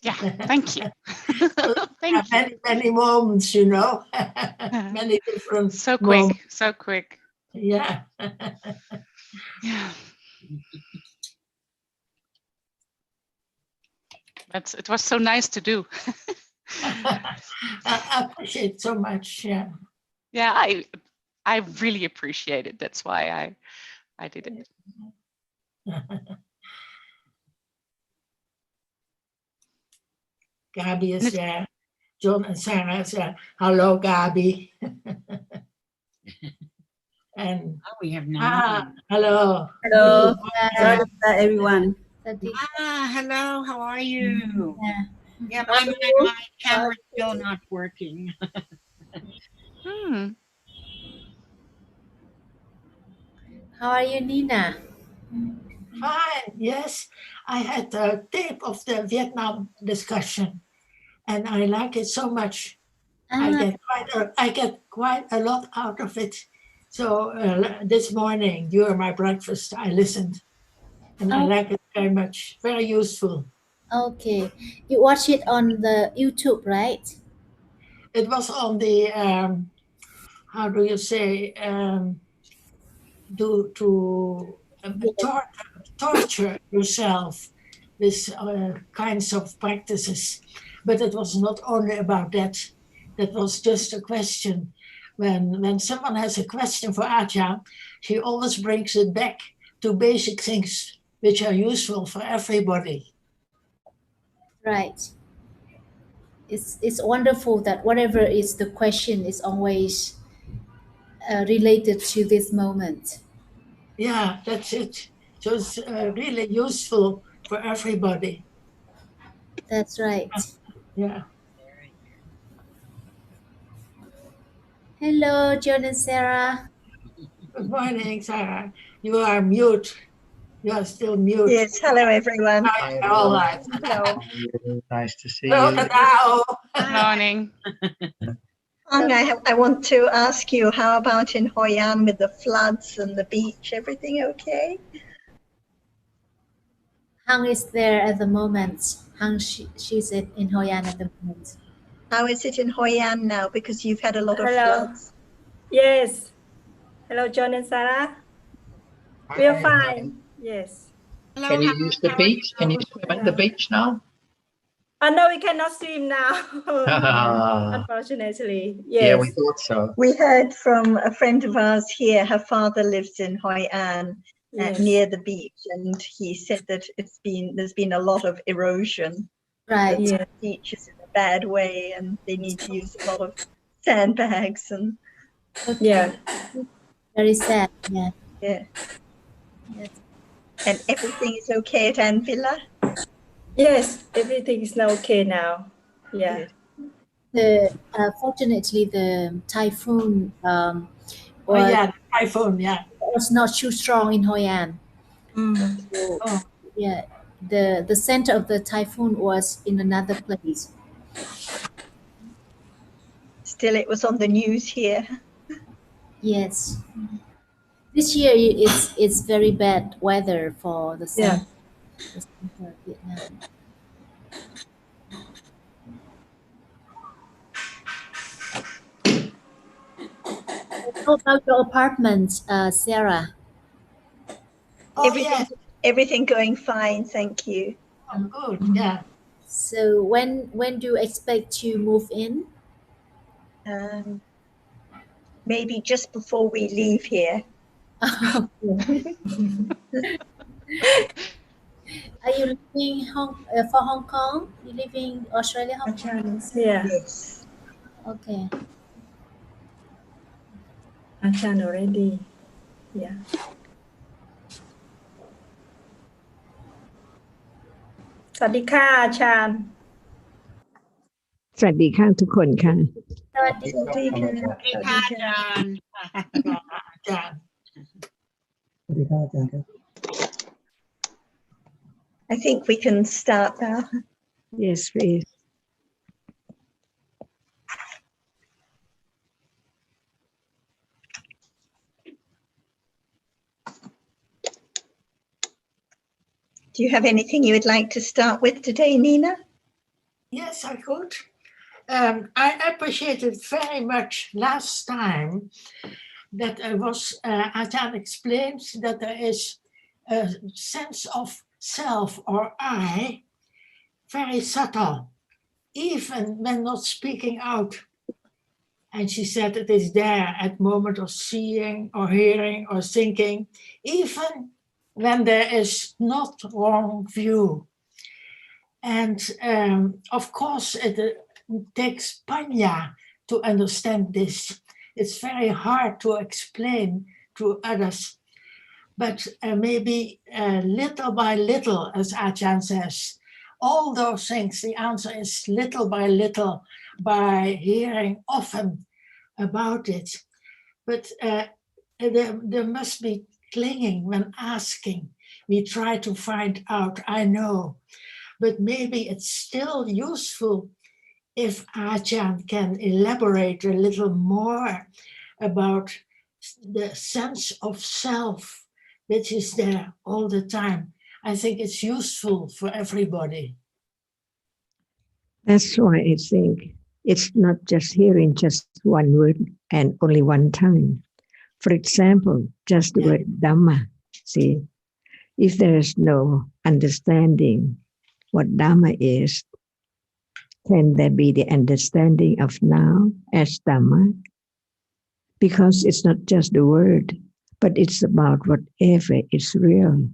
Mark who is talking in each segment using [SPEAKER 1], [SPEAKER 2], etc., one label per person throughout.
[SPEAKER 1] Yeah, thank you. Thank you.
[SPEAKER 2] Many, many moments, you know, many different
[SPEAKER 1] So
[SPEAKER 2] moments.
[SPEAKER 1] quick, so quick.
[SPEAKER 2] Yeah.
[SPEAKER 1] Yeah. But it was so nice to do.
[SPEAKER 2] I appreciate so much. Yeah.
[SPEAKER 1] Yeah, I really appreciate it. That's why I did it.
[SPEAKER 2] Gabi is there. John and Sarah is there. Hello, Gabi. And
[SPEAKER 3] we have now.
[SPEAKER 2] hello.
[SPEAKER 4] Hello, everyone.
[SPEAKER 3] Hello. How are you?
[SPEAKER 4] Yeah.
[SPEAKER 3] My camera's still not working.
[SPEAKER 4] How are you, Nina?
[SPEAKER 2] Fine. Yes, I had a tape of the Vietnam discussion, and I like it so much. I get quite a lot out of it. So this morning during my breakfast, I listened, and I like it very much. Very useful.
[SPEAKER 4] Okay, you watch it on the YouTube, right?
[SPEAKER 2] It was on the how do you say torture yourself with kinds of practices, but it was not only about that. That was just a question. When someone has a question for Ajahn, she always brings it back to basic things which are useful for everybody.
[SPEAKER 4] Right. It's wonderful that whatever is the question is always related to this moment.
[SPEAKER 2] Yeah, that's it. So it's really useful for everybody.
[SPEAKER 4] That's right.
[SPEAKER 2] Yeah.
[SPEAKER 4] Hello, John and Sarah.
[SPEAKER 2] Good morning, Sarah. You are mute. You are still mute.
[SPEAKER 5] Yes, hello everyone.
[SPEAKER 2] Hi, all right.
[SPEAKER 5] Hello.
[SPEAKER 6] Nice to see
[SPEAKER 2] Hello,
[SPEAKER 6] you.
[SPEAKER 2] Tadao.
[SPEAKER 1] Morning.
[SPEAKER 5] Hong, I want to ask you, how about in Hoi An with the floods and the beach? Everything okay?
[SPEAKER 4] Hang is there at the moment. Hang, she's in Hoi An at the moment.
[SPEAKER 5] How is it in Hoi An now? Because you've had a lot of
[SPEAKER 7] Hello.
[SPEAKER 5] floods.
[SPEAKER 7] Yes. Hello, John and Sarah. We are fine. Yes.
[SPEAKER 6] Can you use the beach? Can you swim at the beach now?
[SPEAKER 7] No, we cannot swim now. Unfortunately. Yes.
[SPEAKER 6] Yeah, we thought so.
[SPEAKER 5] We heard from a friend of ours here, her father lives in Hoi An near the beach, and he said that there's been a lot of erosion.
[SPEAKER 4] Right.
[SPEAKER 5] The beach is in a bad way and they need to use a lot of sandbags and
[SPEAKER 4] very sad. Yeah.
[SPEAKER 5] Yes. And everything is okay at Anvilla?
[SPEAKER 7] Yes, everything is now okay now. Yeah.
[SPEAKER 4] Fortunately, the typhoon
[SPEAKER 2] typhoon,
[SPEAKER 4] was not too strong in Hoi An. So, yeah, the center of the typhoon was in another place.
[SPEAKER 5] Still, it was on the news here.
[SPEAKER 4] Yes. This year it's very bad weather for the center of Vietnam. How about your apartment, Sarah?
[SPEAKER 5] Everything going fine, thank you.
[SPEAKER 2] Oh, good, yeah.
[SPEAKER 4] So when do you expect to move in?
[SPEAKER 5] Maybe just before we leave here.
[SPEAKER 4] Are you living for Hong Kong? You living Australia, Hong Kong?
[SPEAKER 7] Yeah.
[SPEAKER 5] Yes.
[SPEAKER 4] Okay.
[SPEAKER 7] Ajahn already. Yeah. สวัสดีค่ะอาจารย์
[SPEAKER 8] สวัสดีค่ะทุกคนค่ะ
[SPEAKER 4] สวัสดีค่ะ
[SPEAKER 5] I think we can start now.
[SPEAKER 8] Yes, please.
[SPEAKER 5] Do you have anything you would like to start with today, Nina?
[SPEAKER 2] Yes, I could. I appreciated very much last time that Ajahn explained that there is a sense of self or I, very subtle, even when not speaking out. And she said it is there at moment of seeing or hearing or thinking, even when there is not wrong view. And of course, it takes panya to understand this. It's very hard to explain to others. But maybe little by little, as Ajahn says, all those things, the answer is little by little, by hearing often about it. But there must be clinging when asking. We try to find out, I know. But maybe it's still useful if Ajahn can elaborate a little more about the sense of self that is there all the time. I think it's useful for everybody.
[SPEAKER 8] That's why I think it's not just hearing just one word and only one time. For example, just the word Dhamma. See, if there is no understanding what Dhamma is, can there be the understanding of now as Dhamma? Because it's not just the word, but it's about whatever is real.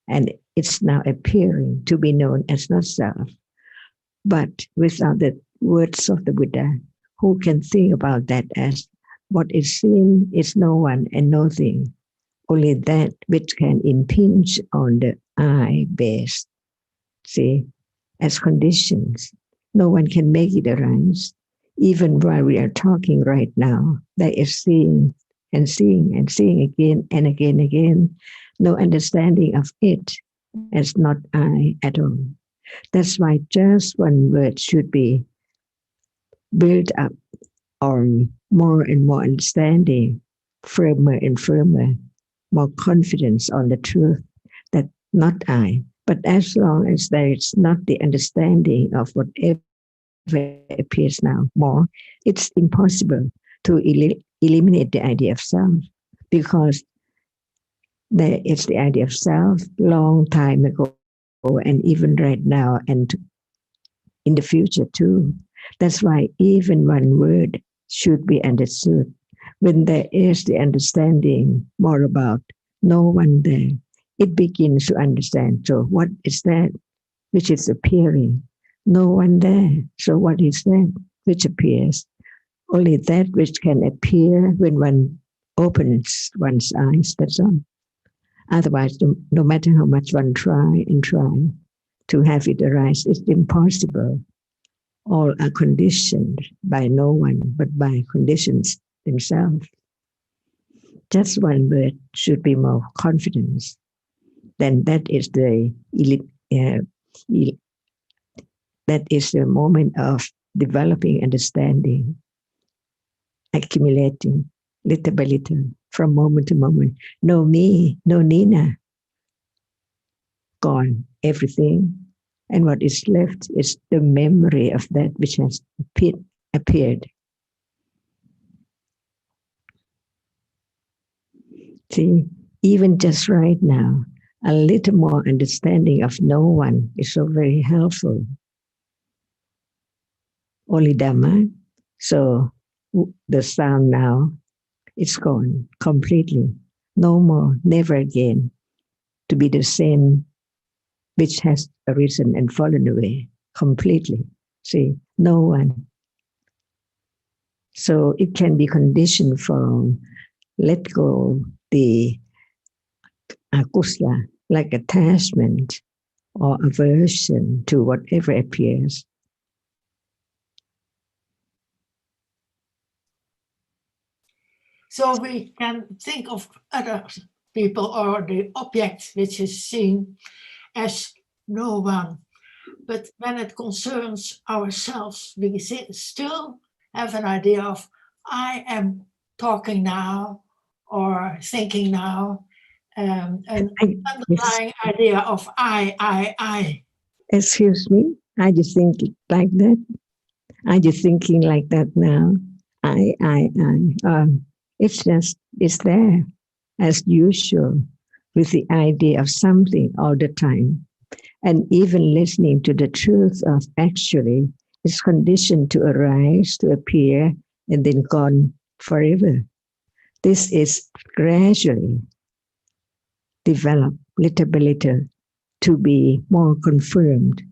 [SPEAKER 8] And it's now appearing to be known as not self. But without the words of the Buddha, who can think about that as what is seen is no one and nothing, only that which can impinge on the I base, see, as conditions. No one can make it arise. Even while we are talking right now, there is seeing and seeing and seeing again and again and again. No understanding of it as not I at all. That's why just one word should be built up on more and more understanding, firmer and firmer, more confidence on the truth that not I. But as long as there is not the understanding of whatever appears now more, it's impossible to eliminate the idea of self, because there is the idea of self long time ago, and even right now and in the future too. That's why even one word should be understood. When there is the understanding more about no one there, it begins to understand. So what is that which is appearing? No one there. So what is that which appears? Only that which can appear when one opens one's eyes, that's all. Otherwise, no matter how much one try and try to have it arise, it's impossible. All are conditioned by no one, but by conditions themselves. Just one word should be more confidence. Then that is the moment of developing understanding, accumulating little by little, from moment to moment. No me, no Nina. Gone, everything. And what is left is the memory of that which has appeared. See, even just right now, a little more understanding of no one is so very helpful. Only Dhamma. So the sound now, it's gone completely. No more, never again to be the same which has arisen and fallen away completely. See, no one. So it can be conditioned from let go the akusla, like attachment or aversion to whatever appears.
[SPEAKER 2] So we can think of other people or the object which is seen as no one. But when it concerns ourselves, we still have an idea of I am talking now or thinking now, an underlying idea of I.
[SPEAKER 8] Excuse me, Are you thinking like that? Are you thinking like that now? I. It's there as usual with the idea of something all the time. And even listening to the truth of actually is conditioned to arise, to appear, and then gone forever. This is gradually developed little by little to be more confirmed.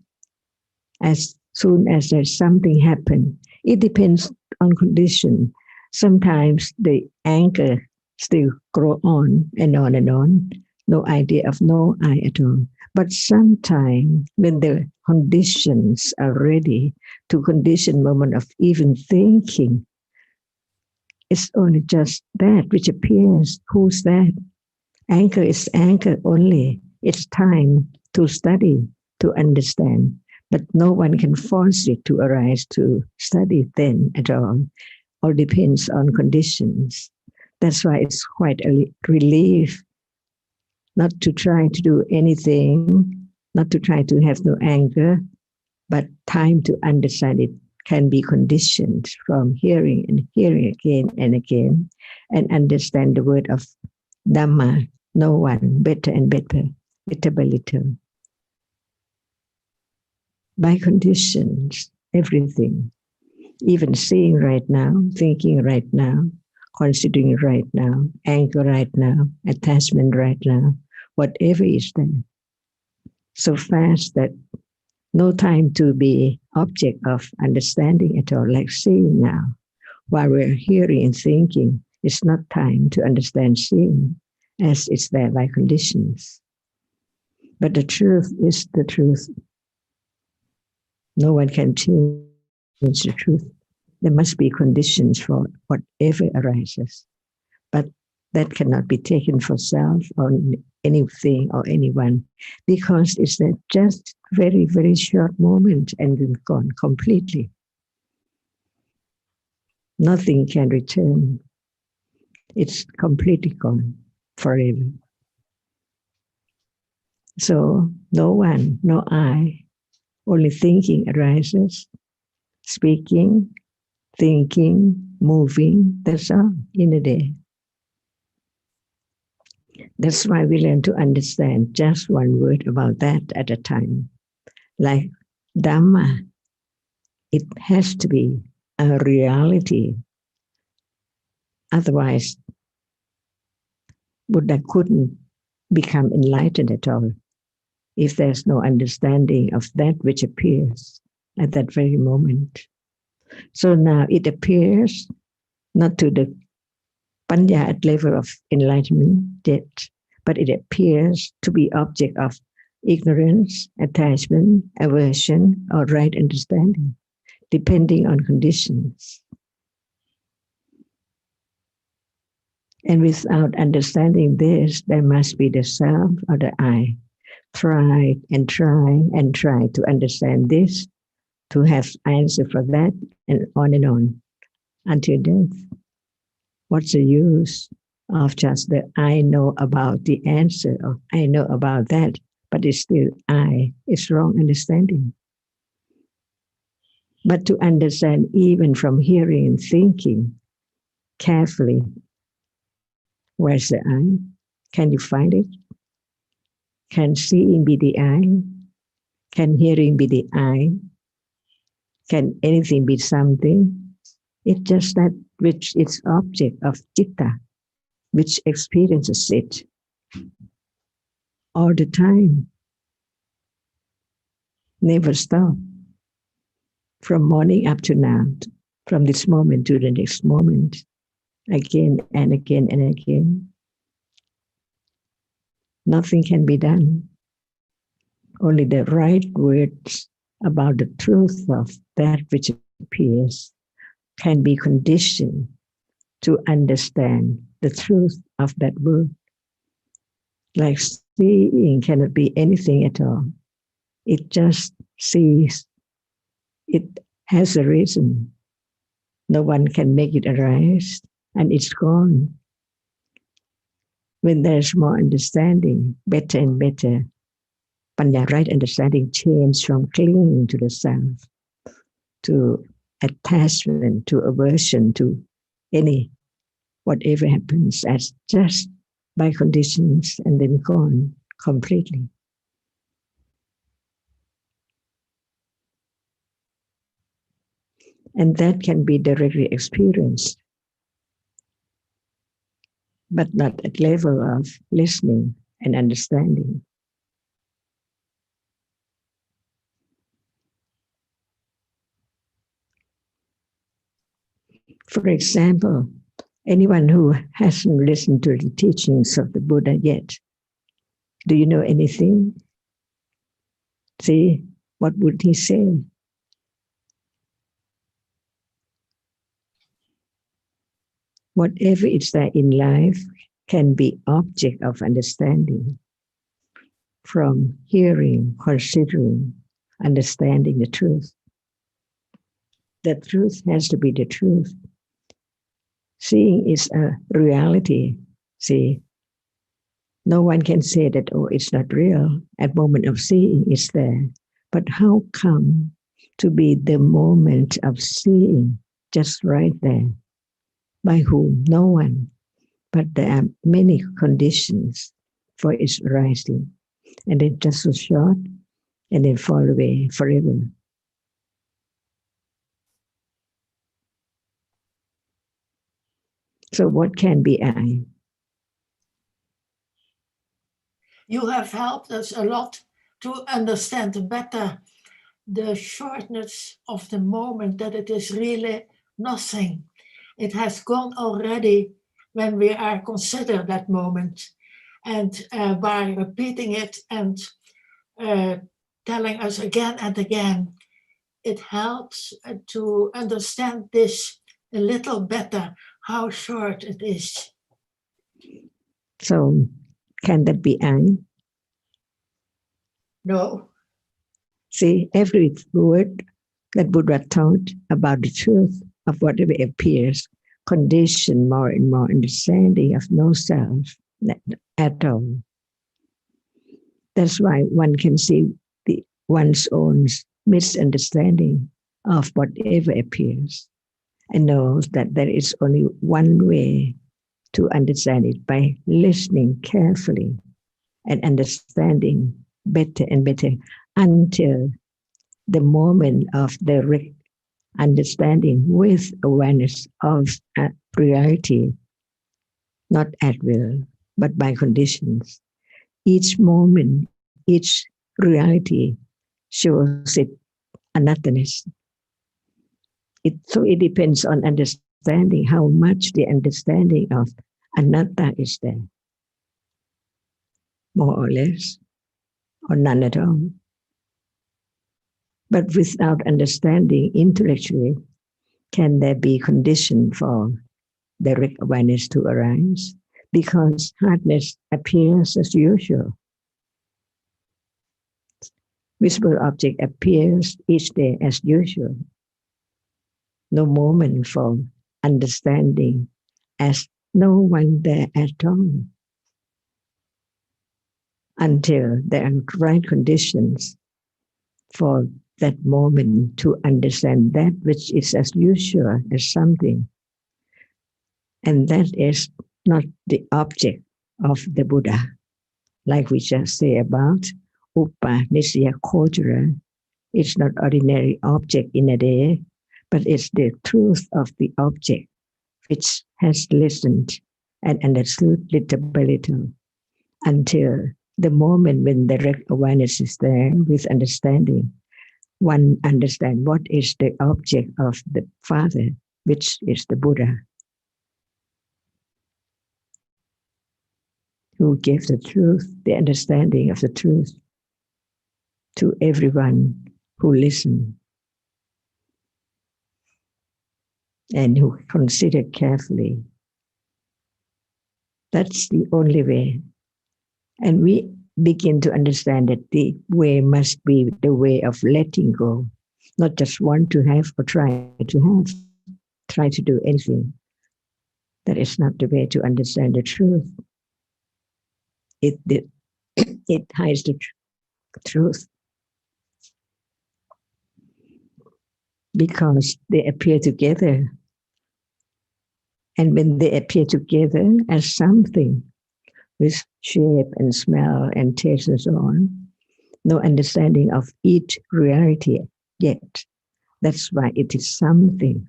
[SPEAKER 8] As soon as there's something happen, it depends on condition. Sometimes the anchor still grow on and on and on. No idea of no I at all. But sometimes when the conditions are ready to condition moment of even thinking, it's only just that which appears. Who's that? Anchor is anchor only. It's time to study, to understand. But no one can force it to arise to study then at all. All depends on conditions. That's why it's quite a relief not to try to do anything, not to try to have no anger, but time to understand it can be conditioned from hearing and hearing again and again, and understand the word of Dhamma, no one, better and better, little by little. By conditions, everything, even seeing right now, thinking right now, considering right now, anger right now, attachment right now, whatever is there. So fast that no time to be object of understanding at all, like seeing now. While we're hearing and thinking, it's not time to understand seeing, as it's there by conditions. But the truth is the truth. No one can change the truth. There must be conditions for whatever arises. But that cannot be taken for self or anything or anyone, because it's a just very, very short moment and then gone completely. Nothing can return. It's completely gone forever. So no one, no I, only thinking arises, speaking, thinking, moving, that's all in a day. That's why we learn to understand just one word about that at a time. Like Dhamma, it has to be a reality. Otherwise, Buddha couldn't become enlightened at all if there's no understanding of that which appears at that very moment. So now it appears not to the Panya at level of enlightenment yet, but it appears to be object of ignorance, attachment, aversion, or right understanding, depending on conditions. And without understanding this, there must be the self or the I. Try and try and try to understand this, to have answer for that, and on until death. What's the use of just the I know about the answer, or I know about that, but it's still I. It's wrong understanding. But to understand even from hearing and thinking carefully, where's the I? Can you find it? Can seeing be the I? Can hearing be the I? Can anything be something? It's just that which is object of citta, which experiences it all the time. Never stop. From morning up to now, from this moment to the next moment, again and again and again. Nothing can be done. Only the right words about the truth of that which appears can be conditioned to understand the truth of that word. Like seeing cannot be anything at all. It just sees. It has a reason. No one can make it arise, and it's gone. When there's more understanding, better and better, Panya, right understanding, change from clinging to the self to attachment, to aversion, to any, whatever happens as just by conditions and then gone completely. And that can be directly experienced, but not at level of listening and understanding. For example, anyone who hasn't listened to the teachings of the Buddha yet, do you know anything? See, what would he say? Whatever is there in life can be object of understanding, from hearing, considering, understanding the truth. The truth has to be the truth. Seeing is a reality. See, no one can say that, oh, it's not real. At moment of seeing, it's there. But how come to be the moment of seeing just right there? By whom? No one. But there are many conditions for its arising. And then just so short, and then fall away forever. So what can be I?
[SPEAKER 2] You have helped us a lot to understand better the shortness of the moment, that it is really nothing. It has gone already when we are consider that moment. And by repeating it and telling us again and again, it helps to understand this a little better, how short it is.
[SPEAKER 8] So can that be I?
[SPEAKER 2] No.
[SPEAKER 8] See, every word that Buddha taught about the truth of whatever appears condition more and more understanding of no self at all. That's why one can see one's own misunderstanding of whatever appears and knows that there is only one way to understand it, by listening carefully and understanding better and better until the moment of direct understanding with awareness of reality, not at will, but by conditions. Each moment, each reality shows it another's. So it depends on understanding how much the understanding of anatta is there, more or less, or none at all. But without understanding intellectually, can there be condition for direct awareness to arise? Because hardness appears as usual. Visible object appears each day as usual. No moment for understanding, as no one there at all. Until there are right conditions for that moment to understand that which is as usual as something. And that is not the object of the Buddha. Like we just say about Upanisya Kojara, it's not ordinary object in a day, but it's the truth of the object which has listened and understood little by little until the moment when direct awareness is there with understanding. One understands what is the object of the Father, which is the Buddha, who gave the truth, the understanding of the truth to everyone who listens and who consider carefully. That's the only way. And we begin to understand that the way must be the way of letting go, not just want to have or try to do anything. That is not the way to understand the truth. It hides the truth. truth, because they appear together. And when they appear together as something with shape and smell and taste and so on, no understanding of each reality yet. That's why it is something,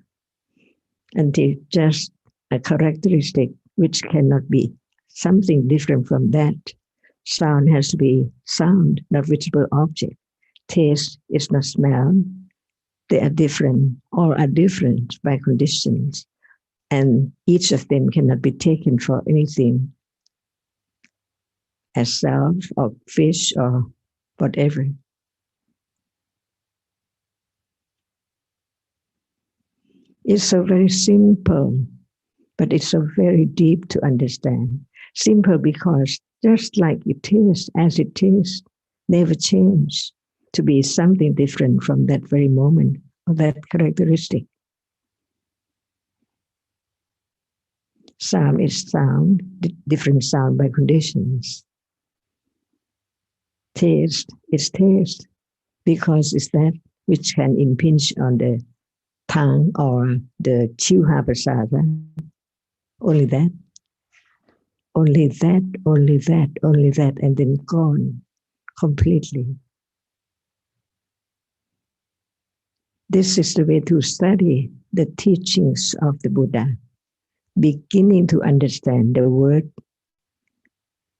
[SPEAKER 8] until just a characteristic which cannot be something different from that. Sound has to be sound, not visible object. Taste is not smell. They are different, all are different by conditions. And each of them cannot be taken for anything as self or fish or whatever. It's so very simple, but it's so very deep to understand. Simple because just like it is, as it is, never change to be something different from that very moment or that characteristic. Sound is sound, different sound by conditions. Taste is taste, because it's that which can impinge on the tongue or the chiva prasada. Only that, only that, only that, only that, and then gone completely. This is the way to study the teachings of the Buddha, beginning to understand the word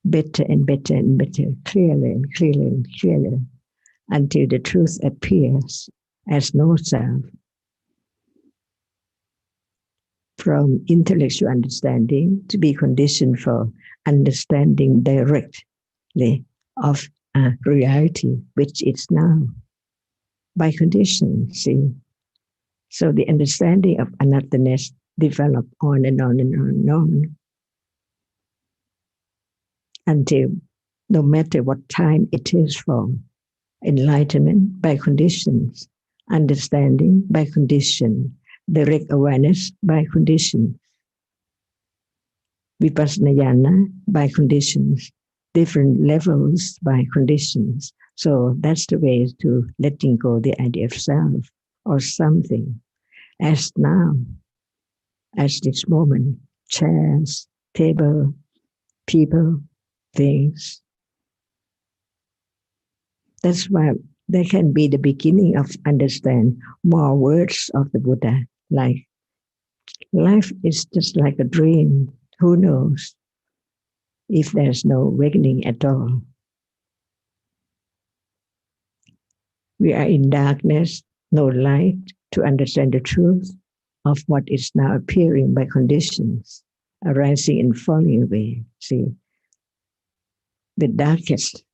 [SPEAKER 8] better and better and better, clearly and clearly and clearly, until the truth appears as no self. From intellectual understanding to be conditioned for understanding directly of a reality which is now by condition, see. So the understanding of anothernness develop on and on and on and on until no matter what time it is for, enlightenment by conditions, understanding by condition, direct awareness by condition, vipassana jnana by conditions, different levels by conditions. So that's the way to letting go the idea of self or something. As now, as this moment, chairs, table, people, things. That's why there can be the beginning of understand more words of the Buddha, like life is just like a dream. Who knows if there's no awakening at all? We are in darkness, no light to understand the truth of what is now appearing by conditions, arising and falling away. See, the darkest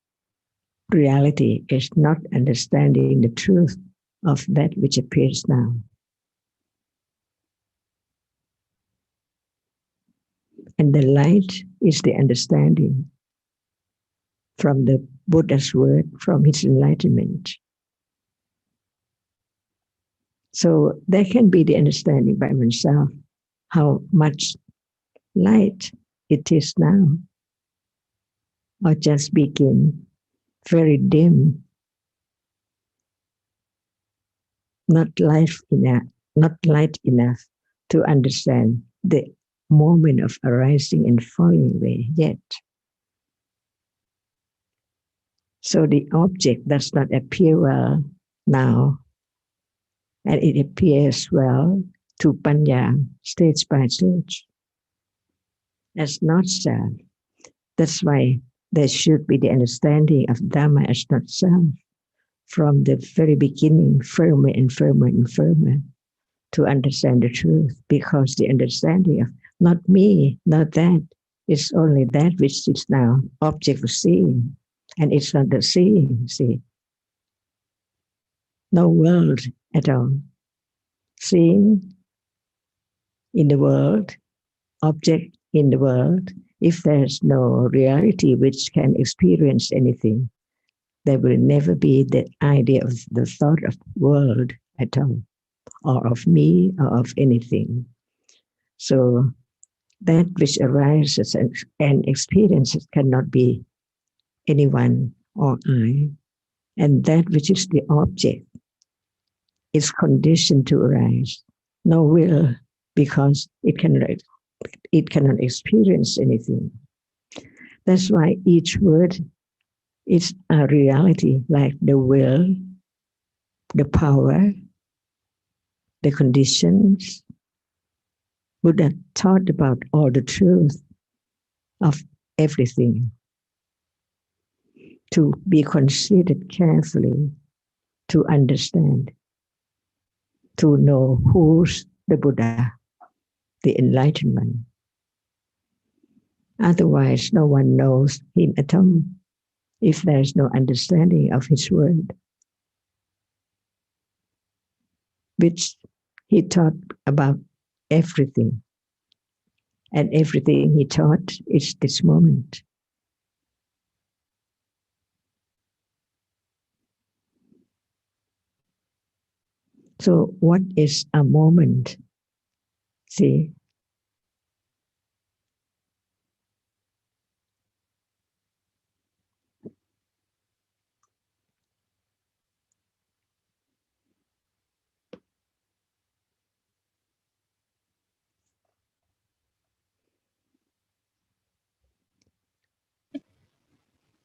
[SPEAKER 8] reality is not understanding the truth of that which appears now. And the light is the understanding from the Buddha's word, from his enlightenment. So there can be the understanding by oneself how much light it is now, or just begin very dim, not light enough to understand the moment of arising and falling away yet. So the object does not appear well now, and it appears well to Panya stage by stage as not self. That's why there should be the understanding of Dhamma as not self from the very beginning, firmer and firmer and firmer, to understand the truth, because the understanding of not me, not that, is only that which is now object of seeing, and it's not the seeing, see. No world at all. Seeing in the world, object in the world, if there's no reality which can experience anything, there will never be the idea of the thought of world at all, or of me, or of anything. So that which arises and experiences cannot be anyone or I. And that which is the object is conditioned to arise. No will, because it cannot experience anything. That's why each word is a reality, like the will, the power, the conditions. Buddha taught about all the truth of everything to be considered carefully, to understand, to know who's the Buddha, the enlightened one. Otherwise, no one knows him at all if there is no understanding of his word, which he taught about everything. And everything he taught is this moment. So what is a moment? See,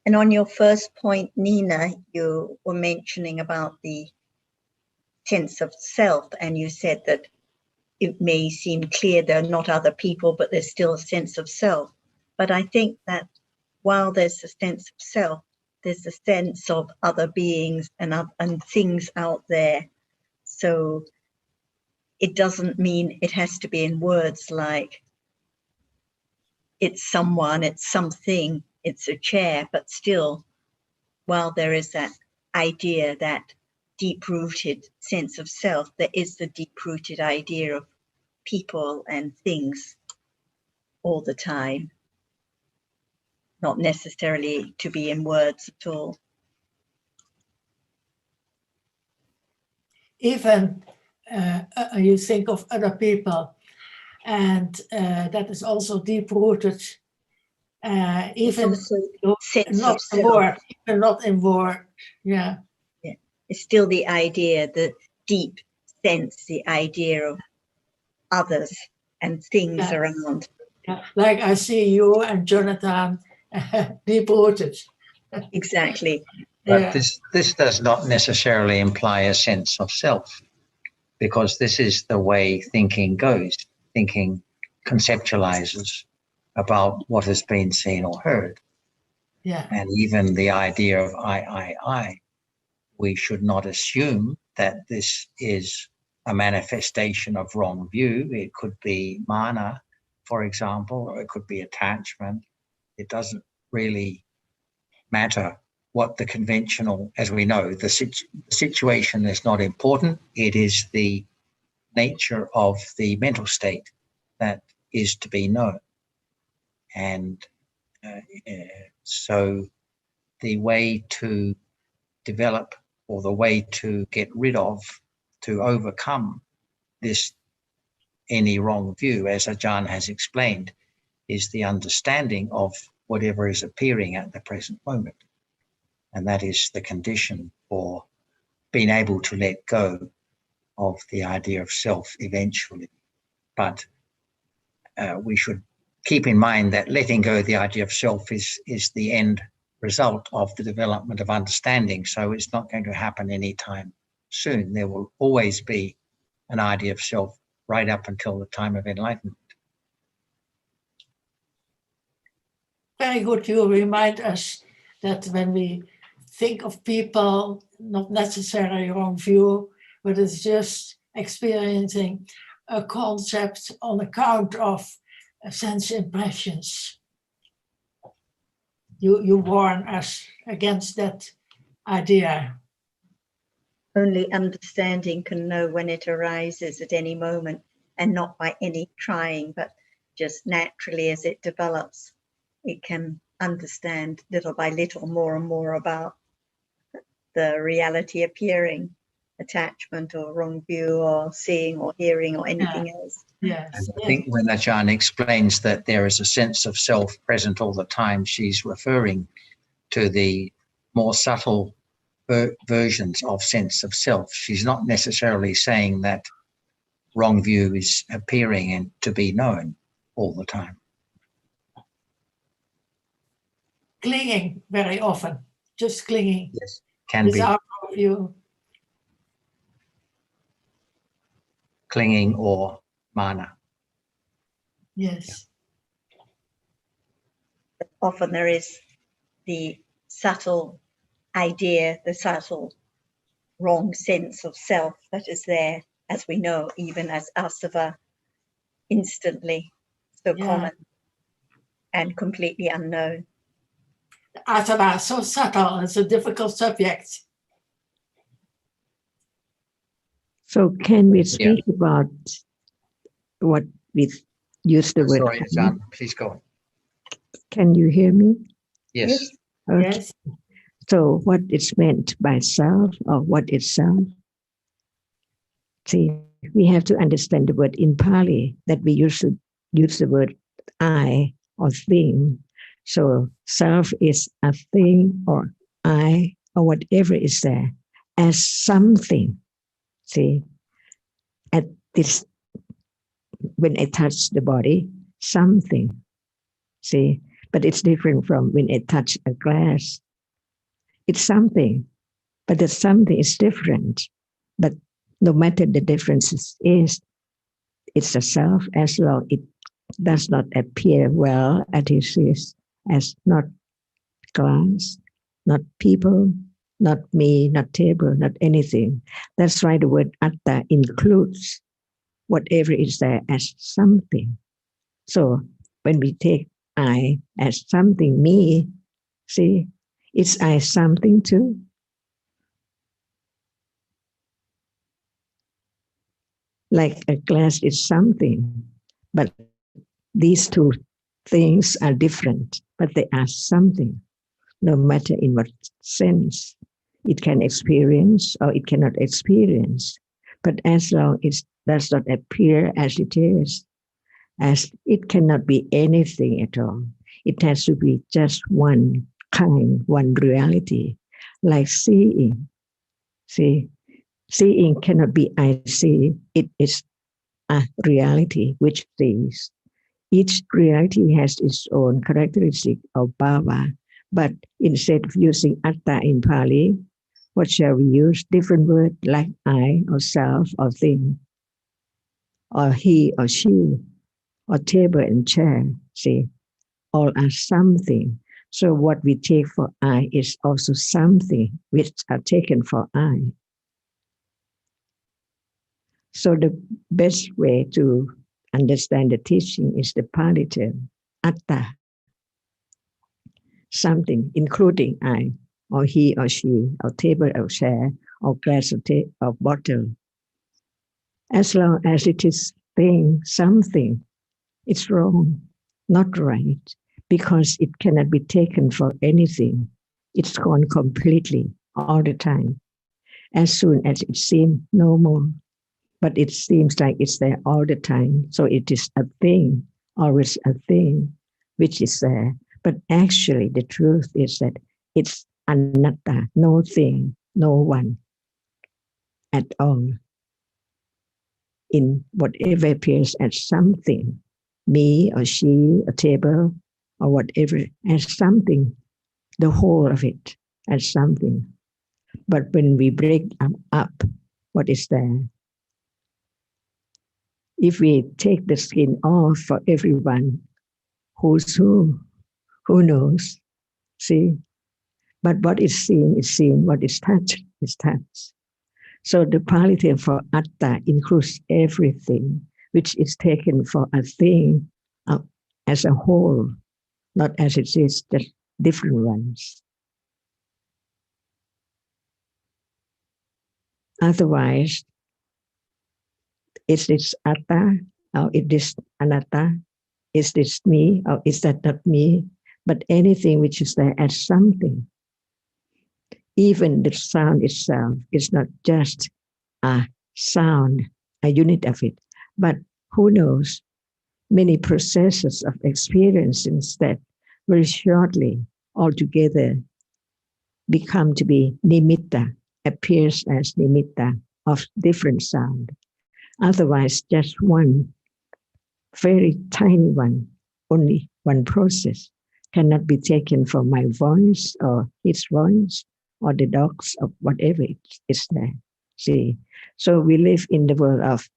[SPEAKER 5] And on your first point, Nina, you were mentioning about the sense of self, and you said that it may seem clear there are not other people, but there's still a sense of self. But I think that while there's a sense of self, there's a sense of other beings and things out there. So it doesn't mean it has to be in words like it's someone, it's something, it's a chair, but still, while there is that idea, that deep-rooted sense of self, there is the deep-rooted idea of people and things all the time, not necessarily to be in words at all.
[SPEAKER 2] Even you think of other people, and that is also deep-rooted, even not in word, even not in word. Yeah.
[SPEAKER 5] Yeah, it's still the idea, the deep sense, the idea of others and things around.
[SPEAKER 2] Yeah. Like I see you and Jonathan, deep-rooted.
[SPEAKER 5] Exactly.
[SPEAKER 9] But this does not necessarily imply a sense of self, because this is the way thinking goes. Thinking conceptualizes about what has been seen or heard.
[SPEAKER 2] Yeah.
[SPEAKER 9] And even the idea of I, we should not assume that this is a manifestation of wrong view. It could be mana, for example, or it could be attachment. It doesn't really matter what the conventional, as we know, the situation is not important. It is the nature of the mental state that is to be known. And so the way to develop, or the way to get rid of, to overcome this any wrong view, as Ajahn has explained, is the understanding of whatever is appearing at the present moment. And that is the condition for being able to let go of the idea of self eventually. But we should keep in mind that letting go of the idea of self is the end result of the development of understanding. So it's not going to happen anytime soon. There will always be an idea of self right up until the time of enlightenment.
[SPEAKER 2] Very good. You remind us that when we think of people, not necessarily wrong view, but it's just experiencing a concept on account of sense impressions. You warn us against that idea.
[SPEAKER 5] Only understanding can know when it arises at any moment, and not by any trying, but just naturally as it develops, it can understand little by little more and more about the reality appearing, attachment or wrong view or seeing or hearing or anything else.
[SPEAKER 2] Yes.
[SPEAKER 9] And I think when Ajahn explains that there is a sense of self present all the time, she's referring to the more subtle versions of sense of self. She's not necessarily saying that wrong view is appearing and to be known all the time.
[SPEAKER 2] Clinging very often, just clinging.
[SPEAKER 9] Yes, can be
[SPEAKER 2] Without wrong view.
[SPEAKER 9] clinging or mana.
[SPEAKER 2] Yes.
[SPEAKER 5] Often there is the subtle idea, the subtle wrong sense of self that is there, as we know, even as asava, instantly so
[SPEAKER 2] Yeah.
[SPEAKER 5] common and completely unknown.
[SPEAKER 2] Asava, so subtle, it's a difficult subject.
[SPEAKER 8] So can we speak about what we use the word?
[SPEAKER 9] Sorry, Ajahn, please go on.
[SPEAKER 8] Can you hear me?
[SPEAKER 9] Yes.
[SPEAKER 8] Okay.
[SPEAKER 2] Yes.
[SPEAKER 8] So what is meant by self or what is self? See, we have to understand the word in Pali that we used to use the word I or thing. So self is a thing or I or whatever is there as something. See, at this, when I touch the body, something. See, but it's different from when I touch a glass. It's something, but the something is different. But no matter the differences is, it's a self as well. It does not appear well as it is, as not glass, not people, not me, not table, not anything. That's why the word atta includes whatever is there as something. So when we take I as something, me, see, it's I something too. Like a glass is something, but these two things are different, but they are something, no matter in what sense. It can experience or it cannot experience, but as long as it does not appear as it is, as it cannot be anything at all. It has to be just one kind, one reality, like seeing. See, seeing cannot be I see, it is a reality which sees. Each reality has its own characteristic of bhava, but instead of using atta in Pali, what shall we use? Different words like I or self or thing, or he or she, or table and chair. See, all are something. So what we take for I is also something which are taken for I. So the best way to understand the teaching is the Pali term, atta, something, including I, or he or she, or table or chair, or glass or bottle. As long as it is thing, something, it's wrong, not right, because it cannot be taken for anything. It's gone completely all the time. As soon as it seems no more, but it seems like it's there all the time. So it is a thing, always a thing, which is there. But actually the truth is that it's anatta, no thing, no one at all. In whatever appears as something, me or she, a table, or whatever, as something, the whole of it as something. But when we break up what is there, if we take the skin off for everyone, who's who knows? See? But what is seen, what is touched is touched. So the Pali term for atta includes everything, which is taken for a thing as a whole, not as it is, just different ones. Otherwise, is this atta or is this anatta? Is this me or is that not me? But anything which is there as something. Even the sound itself is not just a sound, a unit of it, but who knows, many processes of experience instead very shortly altogether become to be nimitta, appears as nimitta of different sound. Otherwise, just one, very tiny one, only one process cannot be taken from my voice or his voice or the dogs or whatever is there. See, so we live in the world of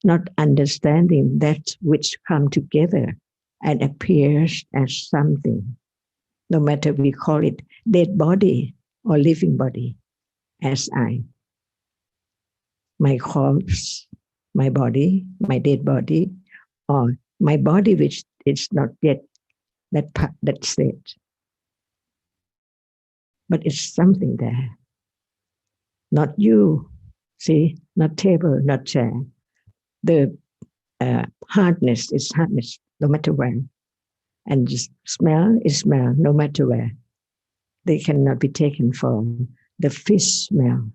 [SPEAKER 8] not understanding that which come together and appears as something, no matter we call it dead body or living body, as I. My corpse, my body, my dead body, or my body which is not yet that state. But it's something there. Not you, see, not table, not chair. The hardness is hardness, no matter where. And the smell is smell, no matter where. They cannot be taken from the fish smell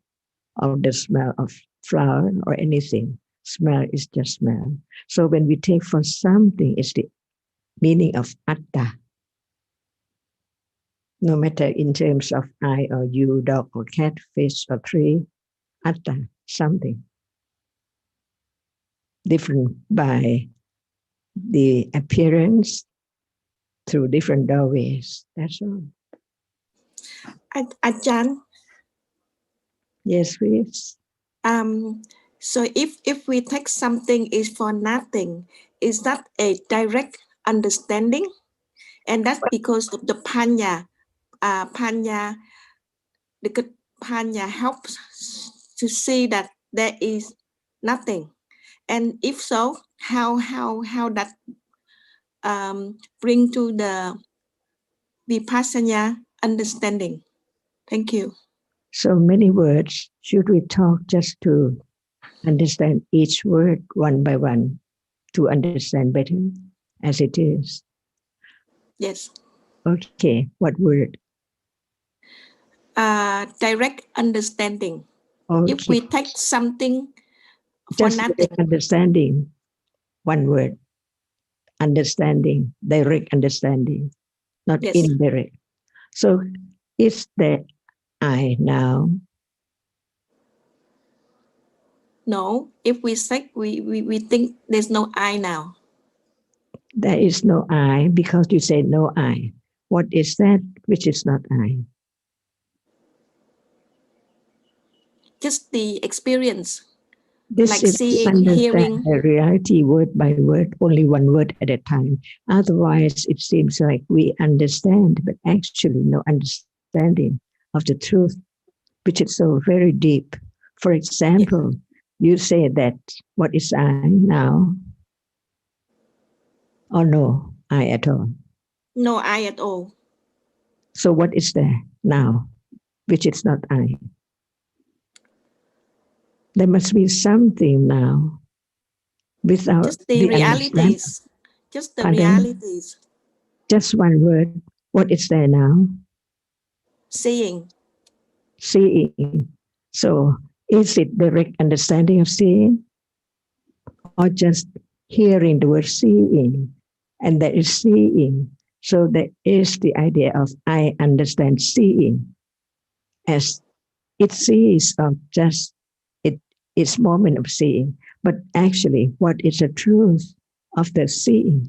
[SPEAKER 8] or the smell of flower or anything. Smell is just smell. So when we take for something, it's the meaning of atta. No matter in terms of I or you, dog or cat, fish or tree, atta, something. Different by the appearance through different doorways. That's all.
[SPEAKER 10] Ajahn,
[SPEAKER 8] Yes, please.
[SPEAKER 10] so if we take something is for nothing, is that a direct understanding? And that's because of the panya. Panya, the good panya helps to see that there is nothing. And if so, how that bring to the vipassana understanding? Thank you.
[SPEAKER 8] So many words. Should we talk just to understand each word one by one to understand better as it is?
[SPEAKER 10] Yes.
[SPEAKER 8] Okay, what word?
[SPEAKER 10] Direct understanding.
[SPEAKER 8] Okay.
[SPEAKER 10] If we take something for
[SPEAKER 8] Just
[SPEAKER 10] nothing.
[SPEAKER 8] understanding, one word. Understanding, direct understanding, not
[SPEAKER 10] Yes.
[SPEAKER 8] indirect. So is the I now?
[SPEAKER 10] No, if we say we think there's no I now.
[SPEAKER 8] There is no I because you say no I. What is that which is not I?
[SPEAKER 10] Just the experience.
[SPEAKER 8] This
[SPEAKER 10] Like
[SPEAKER 8] is
[SPEAKER 10] seeing,
[SPEAKER 8] understand
[SPEAKER 10] hearing.
[SPEAKER 8] the reality word by word, only one word at a time. Otherwise, it seems like we understand, but actually no understanding of the truth, which is so very deep. For example, you say that, what is I now? Or no, I at all?
[SPEAKER 10] No I at all.
[SPEAKER 8] So what is there now, which is not I? There must be something now without
[SPEAKER 10] Just the realities. Just the realities.
[SPEAKER 8] Just one word. What is there now?
[SPEAKER 10] Seeing.
[SPEAKER 8] Seeing. So is it direct understanding of seeing? Or just hearing the word seeing? And that is seeing. So there is the idea of I understand seeing as it sees of just its moment of seeing. But actually, what is the truth of the seeing?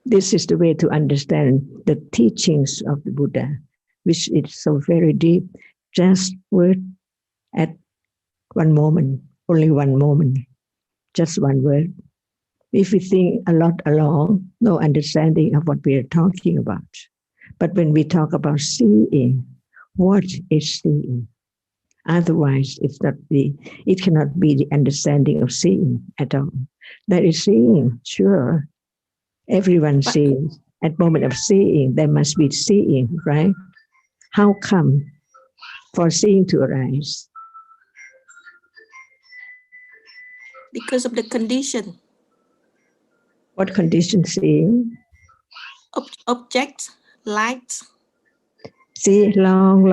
[SPEAKER 8] This is the way to understand the teachings of the Buddha, which is so very deep. Just word at one moment, only one moment, just one word. If we think a lot along, no understanding of what we are talking about. But when we talk about seeing, what is seeing? Otherwise, it cannot be the understanding of seeing at all. That is seeing, sure. Everyone sees. At moment of seeing, there must be seeing, right? How come for seeing to arise?
[SPEAKER 10] Because of the condition.
[SPEAKER 8] What condition seeing?
[SPEAKER 10] Objects, lights.
[SPEAKER 8] See, long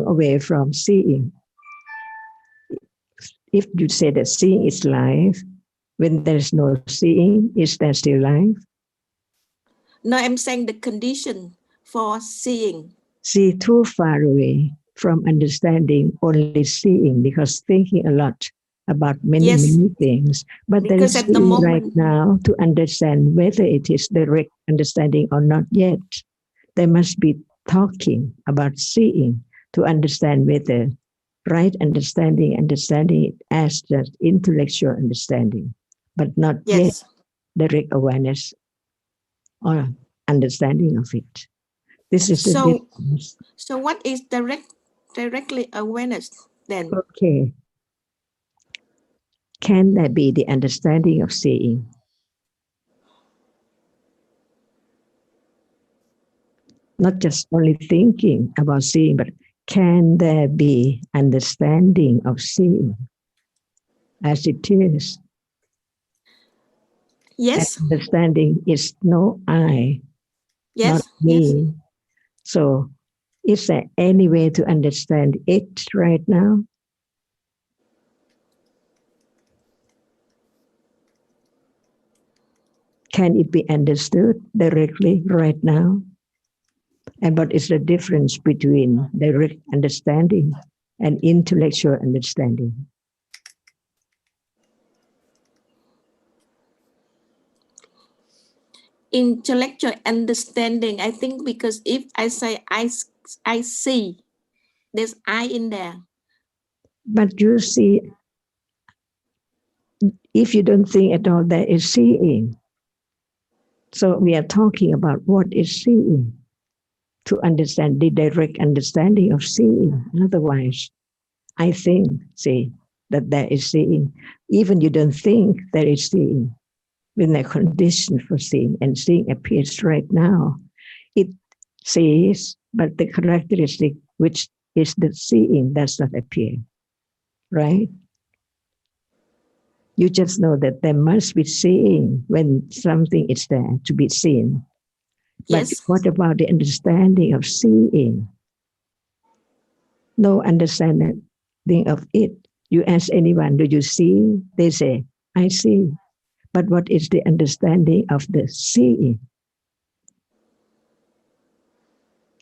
[SPEAKER 8] away from seeing. If you say that seeing is life, when there is no seeing, is there still life?
[SPEAKER 10] No, I'm saying the condition for seeing.
[SPEAKER 8] See, too far away from understanding, only seeing, because thinking a lot about many,
[SPEAKER 10] Yes.
[SPEAKER 8] many things. But there
[SPEAKER 10] Because
[SPEAKER 8] is
[SPEAKER 10] at the
[SPEAKER 8] seeing right
[SPEAKER 10] moment,
[SPEAKER 8] now to understand whether it is direct understanding or not yet. There must be talking about seeing to understand whether right understanding it as just intellectual understanding, but not yet
[SPEAKER 10] yes.
[SPEAKER 8] direct awareness or understanding of it. This is the
[SPEAKER 10] So,
[SPEAKER 8] difference.
[SPEAKER 10] so what is directly awareness then?
[SPEAKER 8] Okay. Can that be the understanding of seeing? Not just only thinking about seeing, but can there be understanding of seeing as it is?
[SPEAKER 10] Yes.
[SPEAKER 8] And understanding is no I, not
[SPEAKER 10] Yes. Yes.
[SPEAKER 8] me. So is there any way to understand it right now? Can it be understood directly right now? And what is the difference between direct understanding and intellectual understanding?
[SPEAKER 10] Intellectual understanding, I think, because if I say I see, there's I in there.
[SPEAKER 8] But you see, if you don't think at all, there is seeing. So we are talking about what is seeing to understand the direct understanding of seeing. Otherwise, I think, see, that there is seeing. Even you don't think there is seeing. When a condition for seeing, and seeing appears right now, it sees, but the characteristic which is the seeing does not appear, right? You just know that there must be seeing when something is there to be seen. But
[SPEAKER 10] Yes.
[SPEAKER 8] what about the understanding of seeing? No understanding of it. You ask anyone, do you see? They say, I see. But what is the understanding of the seeing?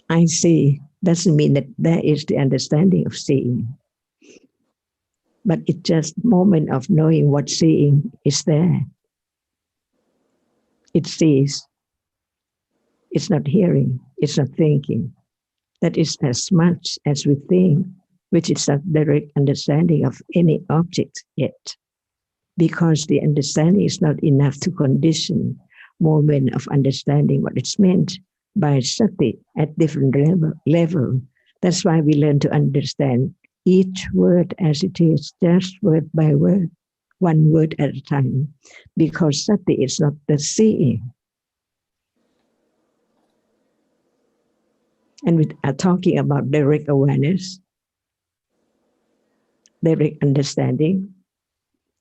[SPEAKER 8] I see doesn't mean that there is the understanding of seeing. But it's just moment of knowing what seeing is there. It sees. It's not hearing. It's not thinking. That is as much as we think, which is not direct understanding of any object yet. Because the understanding is not enough to condition moment of understanding what it's meant by sati at different level. That's why we learn to understand each word as it is, just word by word, one word at a time, because sati is not the seeing. And we are talking about direct awareness, direct understanding.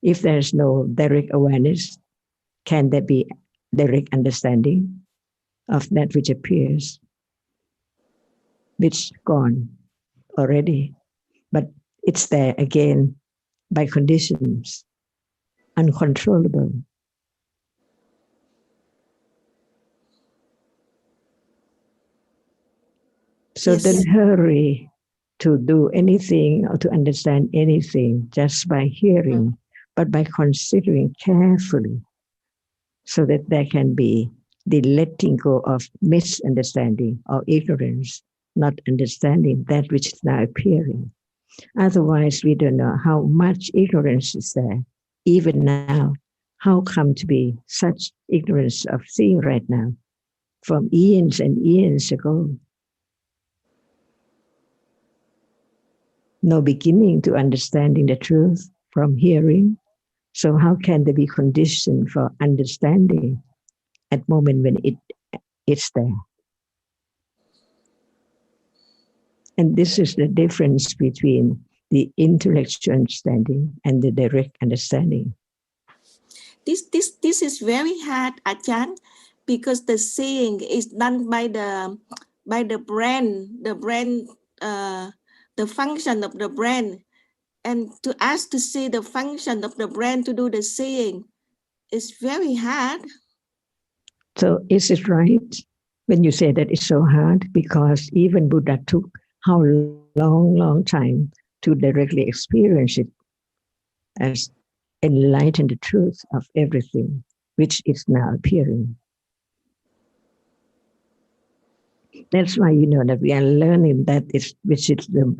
[SPEAKER 8] If there's no direct awareness, can there be direct understanding of that which appears, which gone already, but it's there again by conditions, uncontrollable. So
[SPEAKER 10] Yes.
[SPEAKER 8] don't hurry to do anything or to understand anything just by hearing, but by considering carefully so that there can be the letting go of misunderstanding or ignorance, not understanding that which is now appearing. Otherwise, we don't know how much ignorance is there, even now. How come to be such ignorance of seeing right now from eons and eons ago? No beginning to understanding the truth from hearing. So how can there be condition for understanding at moment when it's there? And this is the difference between the intellectual understanding and the direct understanding.
[SPEAKER 10] This is very hard, Ajahn, because the seeing is done by the brain, the function of the brain, and to ask to see the function of the brain to do the seeing is very hard.
[SPEAKER 8] So is it right when you say that it's so hard? Because even Buddha took how long time to directly experience it as enlighten the truth of everything, which is now appearing. That's why you know that we are learning that which is the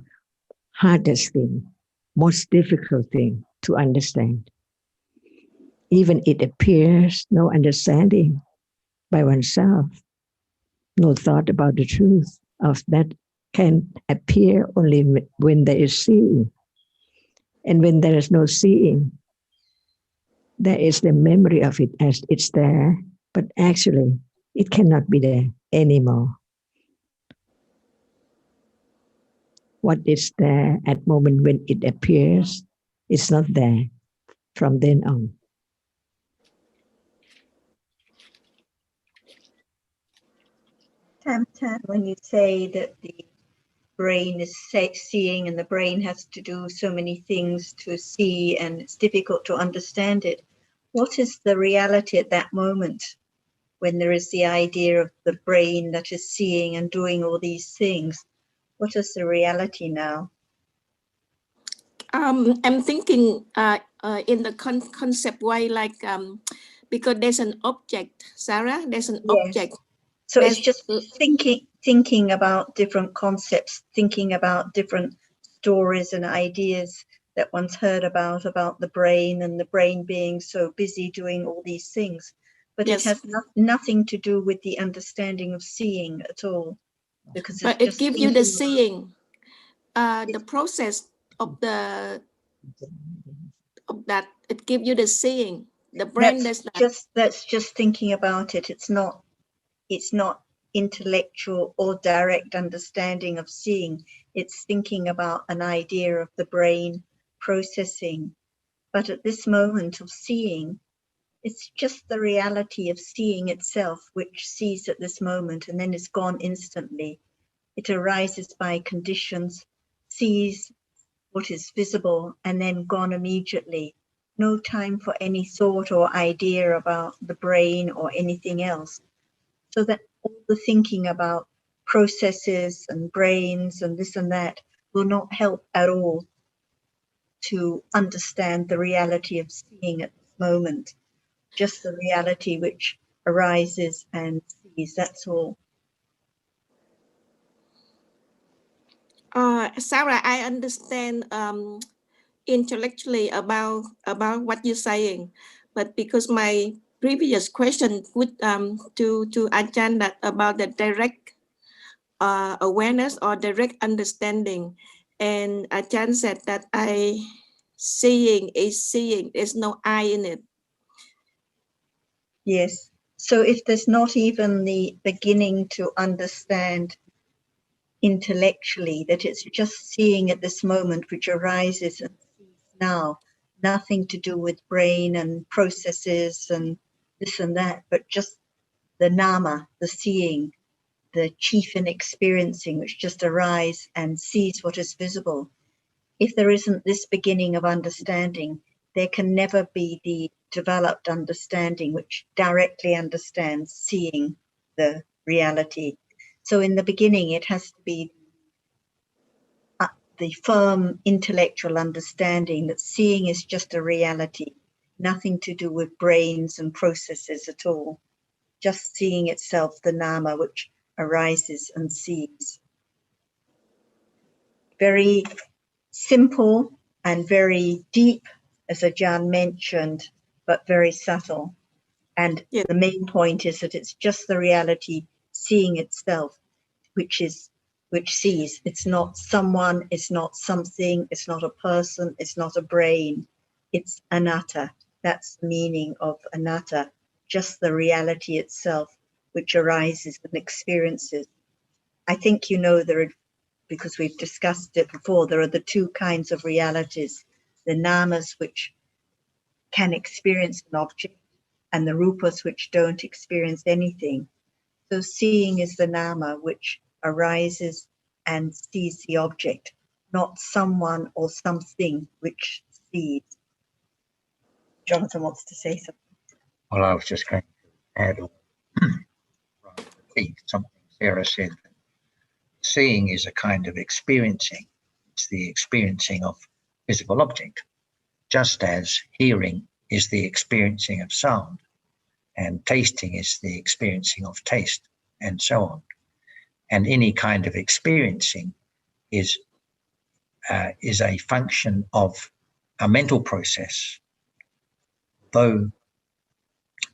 [SPEAKER 8] hardest thing, most difficult thing to understand. Even it appears no understanding by oneself, no thought about the truth of that can appear only when there is seeing. And when there is no seeing, there is the memory of it as it's there, but actually it cannot be there anymore. What is there at moment when it appears is not there from then on.
[SPEAKER 5] Tam, when you say that the brain is seeing and the brain has to do so many things to see and it's difficult to understand it, what is the reality at that moment when there is the idea of the brain that is seeing and doing all these things? What is the reality now?
[SPEAKER 10] I'm thinking in the concept way, like because there's an object, Sarah. There's an object.
[SPEAKER 5] So it's just thinking about different concepts, thinking about different stories and ideas that one's heard about the brain and the brain being so busy doing all these things. But it has nothing to do with the understanding of seeing at all. Because
[SPEAKER 10] but it gives you the seeing, the process of that. It gives you the seeing. The brain
[SPEAKER 5] that's just thinking about it. It's not intellectual or direct understanding of seeing. It's thinking about an idea of the brain processing. But at this moment of seeing, it's just the reality of seeing itself, which sees at this moment and then is gone instantly. It arises by conditions, sees what is visible and then gone immediately. No time for any thought or idea about the brain or anything else. So that all the thinking about processes and brains and this and that will not help at all to understand the reality of seeing at this moment. Just the reality which arises and sees, that's all.
[SPEAKER 10] Sarah, I understand intellectually about what you're saying, but because my previous question would to Ajahn that about the direct awareness or direct understanding, and Ajahn said that seeing is seeing. There's no I in it.
[SPEAKER 5] Yes. So if there's not even the beginning to understand intellectually that it's just seeing at this moment which arises and sees now, nothing to do with brain and processes and this and that, but just the nama, the seeing, the chief in experiencing which just arises and sees what is visible. If there isn't this beginning of understanding, there can never be the developed understanding which directly understands seeing the reality. So in the beginning, it has to be the firm intellectual understanding that seeing is just a reality, nothing to do with brains and processes at all, just seeing itself, the nama which arises and sees. Very simple and very deep, as Ajahn mentioned, but very subtle. And the main point is that it's just the reality seeing itself, which sees. It's not someone, it's not something, it's not a person, it's not a brain. It's anatta. That's the meaning of anatta, just the reality itself, which arises and experiences. I think you know there are, because we've discussed it before, there are the two kinds of realities, the namas which can experience an object and the rupas which don't experience anything. So seeing is the nama which arises and sees the object, not someone or something which sees. Jonathan wants to say something.
[SPEAKER 9] Well, I was just going to add repeat something Sarah said. Seeing is a kind of experiencing. It's the experiencing of physical object, just as hearing is the experiencing of sound, and tasting is the experiencing of taste, and so on. And any kind of experiencing is a function of a mental process, though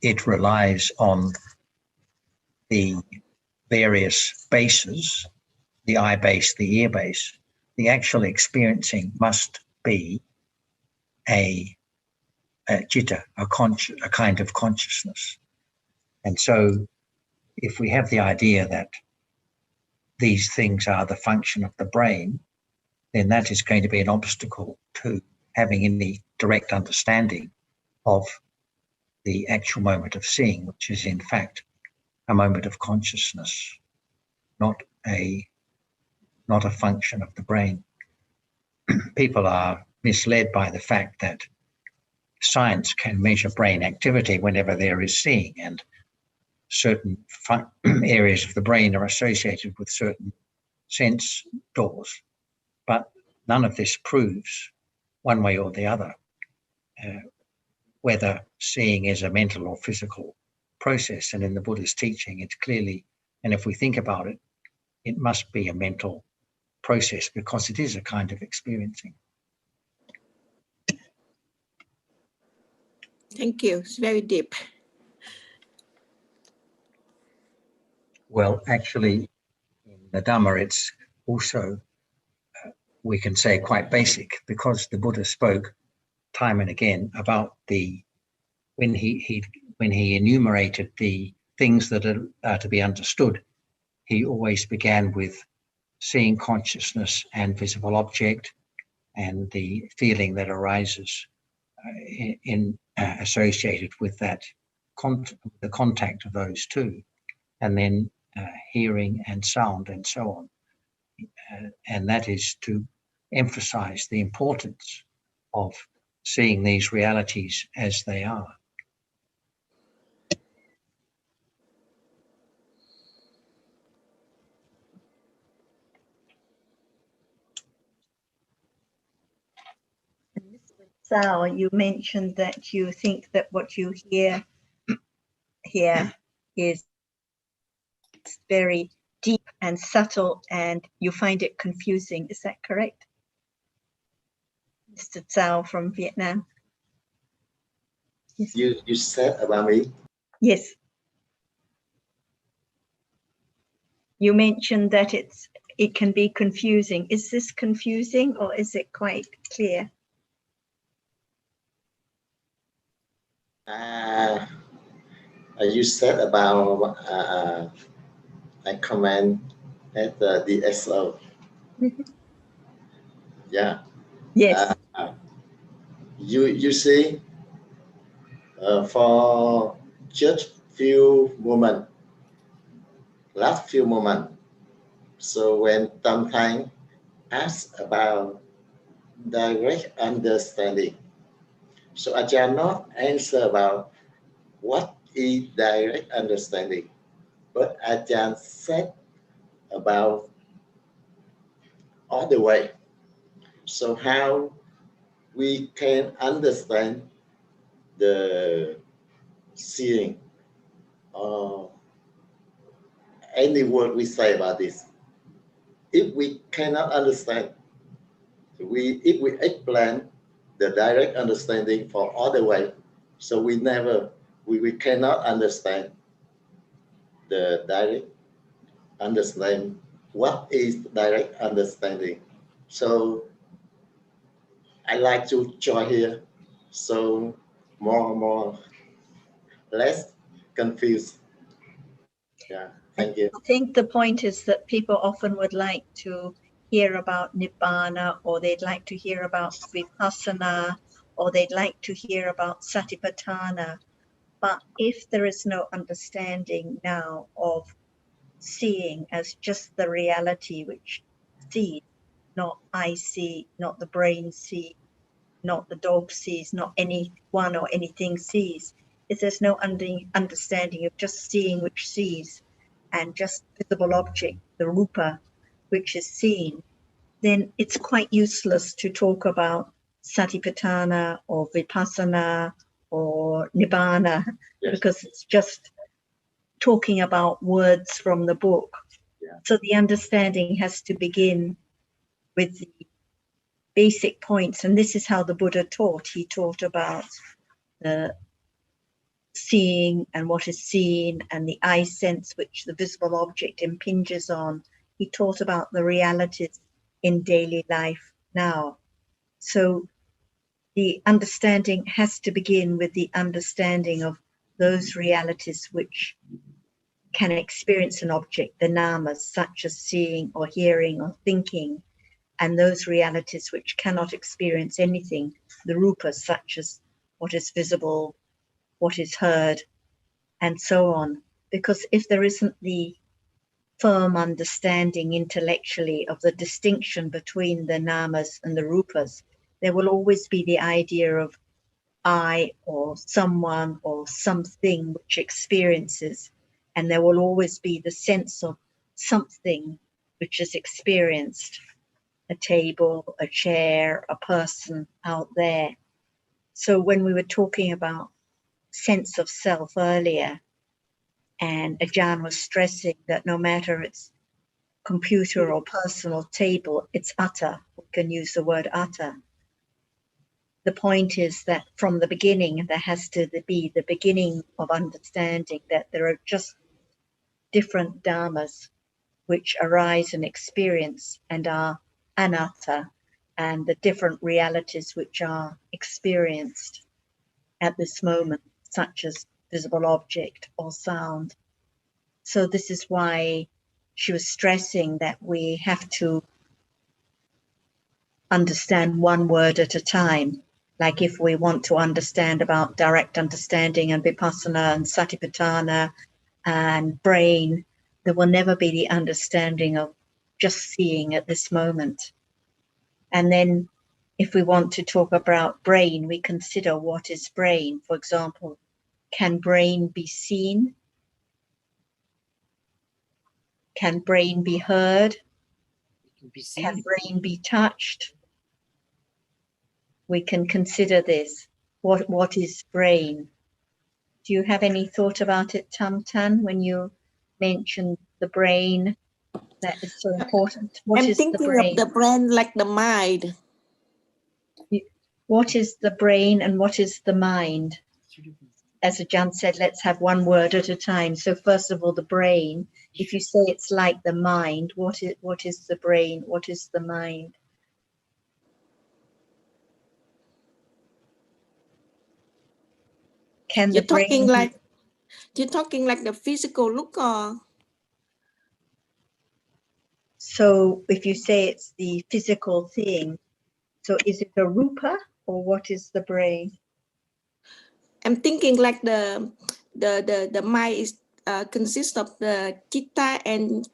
[SPEAKER 9] it relies on the various bases, the eye base, the ear base. The actual experiencing must be a citta, a kind of consciousness. And so if we have the idea that these things are the function of the brain, then that is going to be an obstacle to having any direct understanding of the actual moment of seeing, which is in fact a moment of consciousness, not a function of the brain. People are misled by the fact that science can measure brain activity whenever there is seeing, and certain areas of the brain are associated with certain sense doors. But none of this proves one way or the other whether seeing is a mental or physical process. And in the Buddha's teaching, it's clearly, and if we think about it, it must be a mental process because it is a kind of experiencing.
[SPEAKER 10] Thank you. It's very deep.
[SPEAKER 9] Well, actually, in the Dhamma, it's also, we can say, quite basic, because the Buddha spoke time and again about when he enumerated the things that are to be understood, he always began with seeing consciousness and visible object and the feeling that arises associated with that, the contact of those two, and then hearing and sound and so on. And that is to emphasize the importance of seeing these realities as they are.
[SPEAKER 5] Sal, you mentioned that you think that what you hear here is very deep and subtle, and you find it confusing. Is that correct? Mr. Tsao from Vietnam. Yes.
[SPEAKER 11] You said about me?
[SPEAKER 5] Yes. You mentioned that it can be confusing. Is this confusing or is it quite clear?
[SPEAKER 11] You said about I comment at the DSO. Yeah.
[SPEAKER 5] Yes.
[SPEAKER 11] You see, for just few moments, last few moments. So when sometimes asked about direct understanding, so I cannot answer about what is direct understanding, but I can say about all the way. So how we can understand the seeing or any word we say about this. If we cannot understand, if we explain the direct understanding for all the way, so we cannot understand the direct understand what is direct understanding. So I like to join here, so more less confused. Yeah, thank you.
[SPEAKER 5] I think the point is that people often would like to hear about Nibbana, or they'd like to hear about Vipassana, or they'd like to hear about Satipatthana. But if there is no understanding now of seeing as just the reality which sees, not I see, not the brain sees, not the dog sees, not anyone or anything sees, if there's no understanding of just seeing which sees, and just visible object, the rupa, which is seen, then it's quite useless to talk about satipatthana or vipassana or nibbana, because it's just talking about words from the book. So the understanding has to begin with the basic points, and this is how the Buddha taught. He taught about the seeing and what is seen, and the eye sense which the visible object impinges on. He taught about the realities in daily life now. So the understanding has to begin with the understanding of those realities which can experience an object, the namas, such as seeing or hearing or thinking, and those realities which cannot experience anything, the rupas, such as what is visible, what is heard, and so on. Because if there isn't the firm understanding intellectually of the distinction between the namas and the rupas, there will always be the idea of I or someone or something which experiences, and there will always be the sense of something which is experienced, a table, a chair, a person out there. So when we were talking about sense of self earlier, and Ajahn was stressing that no matter it's computer or person or table, it's utter. We can use the word utter. The point is that from the beginning, there has to be the beginning of understanding that there are just different dhammas which arise and experience and are anatta, and the different realities which are experienced at this moment, such as visible object or sound. So this is why she was stressing that we have to understand one word at a time. Like if we want to understand about direct understanding and vipassana and satipatthana and brain, there will never be the understanding of just seeing at this moment. And then if we want to talk about brain, we consider what is brain. For example, can brain be seen? Can brain be heard? Can brain be touched? We can consider this. What is brain? Do you have any thought about it, Tam Tan, when you mentioned the brain that is so important? What
[SPEAKER 10] I'm
[SPEAKER 5] is the
[SPEAKER 10] thinking
[SPEAKER 5] brain?
[SPEAKER 10] of the brain like the mind.
[SPEAKER 5] What is the brain and what is the mind? As Ajahn said, let's have one word at a time. So first of all, the brain. If you say it's like the mind, what is the brain? What is the mind? Can
[SPEAKER 10] You're
[SPEAKER 5] the brain
[SPEAKER 10] talking
[SPEAKER 5] be,
[SPEAKER 10] like the physical look, or
[SPEAKER 5] so if you say it's the physical thing, so is it a rupa or what is the brain?
[SPEAKER 10] I'm thinking like the mind is consists of the chitta and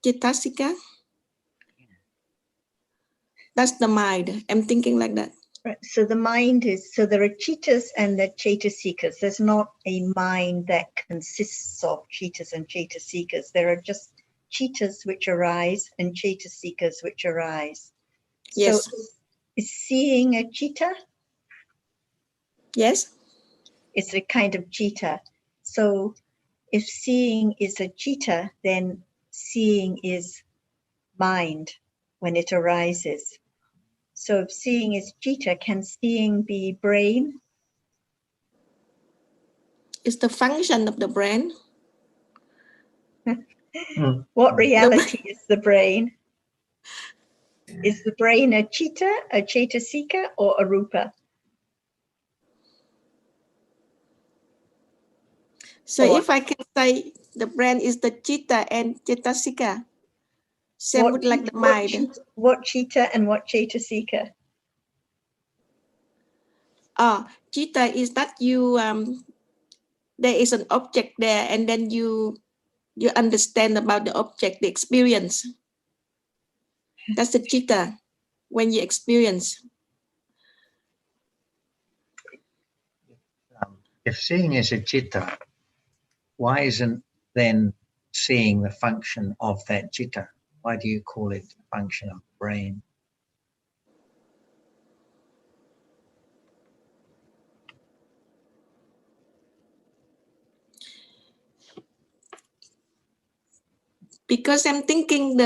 [SPEAKER 10] chittasika. That's the mind. I'm thinking like that.
[SPEAKER 5] Right. So the mind is, so there are chittas and the chaitasikas. There's not a mind that consists of chittas and chaitasikas. There are just chittas which arise and chaitasikas which arise.
[SPEAKER 10] Yes.
[SPEAKER 5] So is seeing a chitta?
[SPEAKER 10] Yes.
[SPEAKER 5] It's a kind of chitta. So if seeing is a chitta, then seeing is mind when it arises. So if seeing is chitta, can seeing be brain?
[SPEAKER 10] It's the function of the brain.
[SPEAKER 5] What reality is the brain? Is the brain a chitta, a chaitasika, or a rupa?
[SPEAKER 10] So if I can say the brain is the chitta and chittasika, same with like the mind.
[SPEAKER 5] What chitta and what chaitasika?
[SPEAKER 10] Chitta is that you there is an object there, and then you understand about the object, the experience. That's the chitta when you experience.
[SPEAKER 9] If seeing is a chitta, why isn't then seeing the function of that citta? Why do you call it a function of brain?
[SPEAKER 10] Because I'm thinking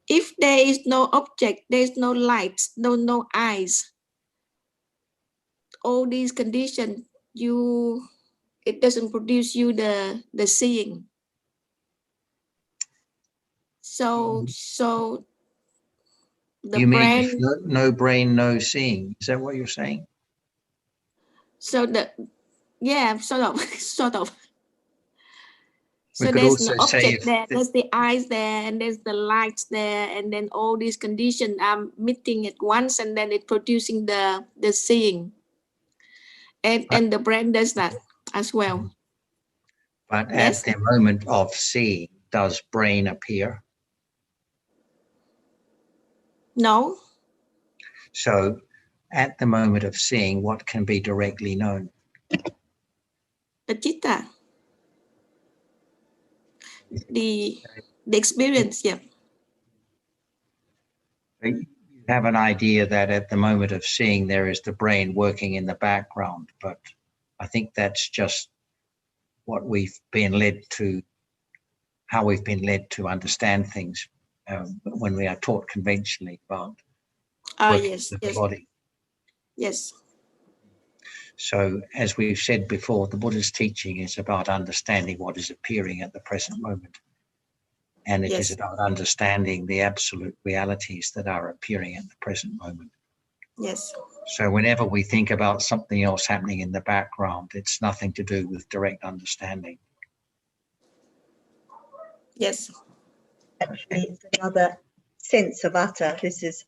[SPEAKER 10] if there is no object, there is no lights, no eyes, all these conditions, it doesn't produce you the seeing. So the
[SPEAKER 9] You mean
[SPEAKER 10] brain.
[SPEAKER 9] if no brain, no seeing? Is that what you're saying?
[SPEAKER 10] So yeah, sort of, sort of.
[SPEAKER 9] We
[SPEAKER 10] So
[SPEAKER 9] could
[SPEAKER 10] there's no
[SPEAKER 9] also say
[SPEAKER 10] object there, there's the eyes there, and there's the lights there, and then all these conditions are meeting at once, and then it producing the seeing. And the brain does that as well.
[SPEAKER 9] But
[SPEAKER 10] Yes?
[SPEAKER 9] at the moment of seeing, does brain appear?
[SPEAKER 10] No.
[SPEAKER 9] So at the moment of seeing, what can be directly known?
[SPEAKER 10] The citta. The experience, yeah.
[SPEAKER 9] You have an idea that at the moment of seeing, there is the brain working in the background, but I think that's just what we've been led to, how we've been led to understand things when we are taught conventionally about
[SPEAKER 10] Yes,
[SPEAKER 9] the
[SPEAKER 10] yes.
[SPEAKER 9] body.
[SPEAKER 10] Yes.
[SPEAKER 9] So as we've said before, the Buddha's teaching is about understanding what is appearing at the present moment. And it is about understanding the absolute realities that are appearing at the present moment.
[SPEAKER 10] Yes.
[SPEAKER 9] So whenever we think about something else happening in the background, it's nothing to do with direct understanding.
[SPEAKER 10] Yes.
[SPEAKER 5] Actually, it's another sense of atta. This is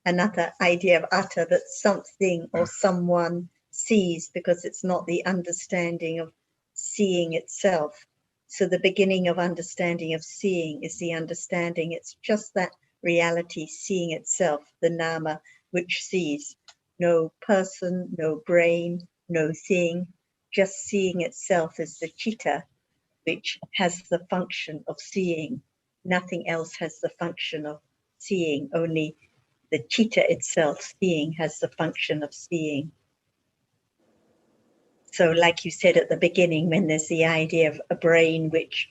[SPEAKER 5] another idea of atta, that something or someone sees, because it's not the understanding of seeing itself. So the beginning of understanding of seeing is the understanding. It's just that reality seeing itself, the nama, which sees. No person, no brain, no thing, just seeing itself as the citta, which has the function of seeing. Nothing else has the function of seeing, only the citta itself, seeing, has the function of seeing. So like you said at the beginning, when there's the idea of a brain which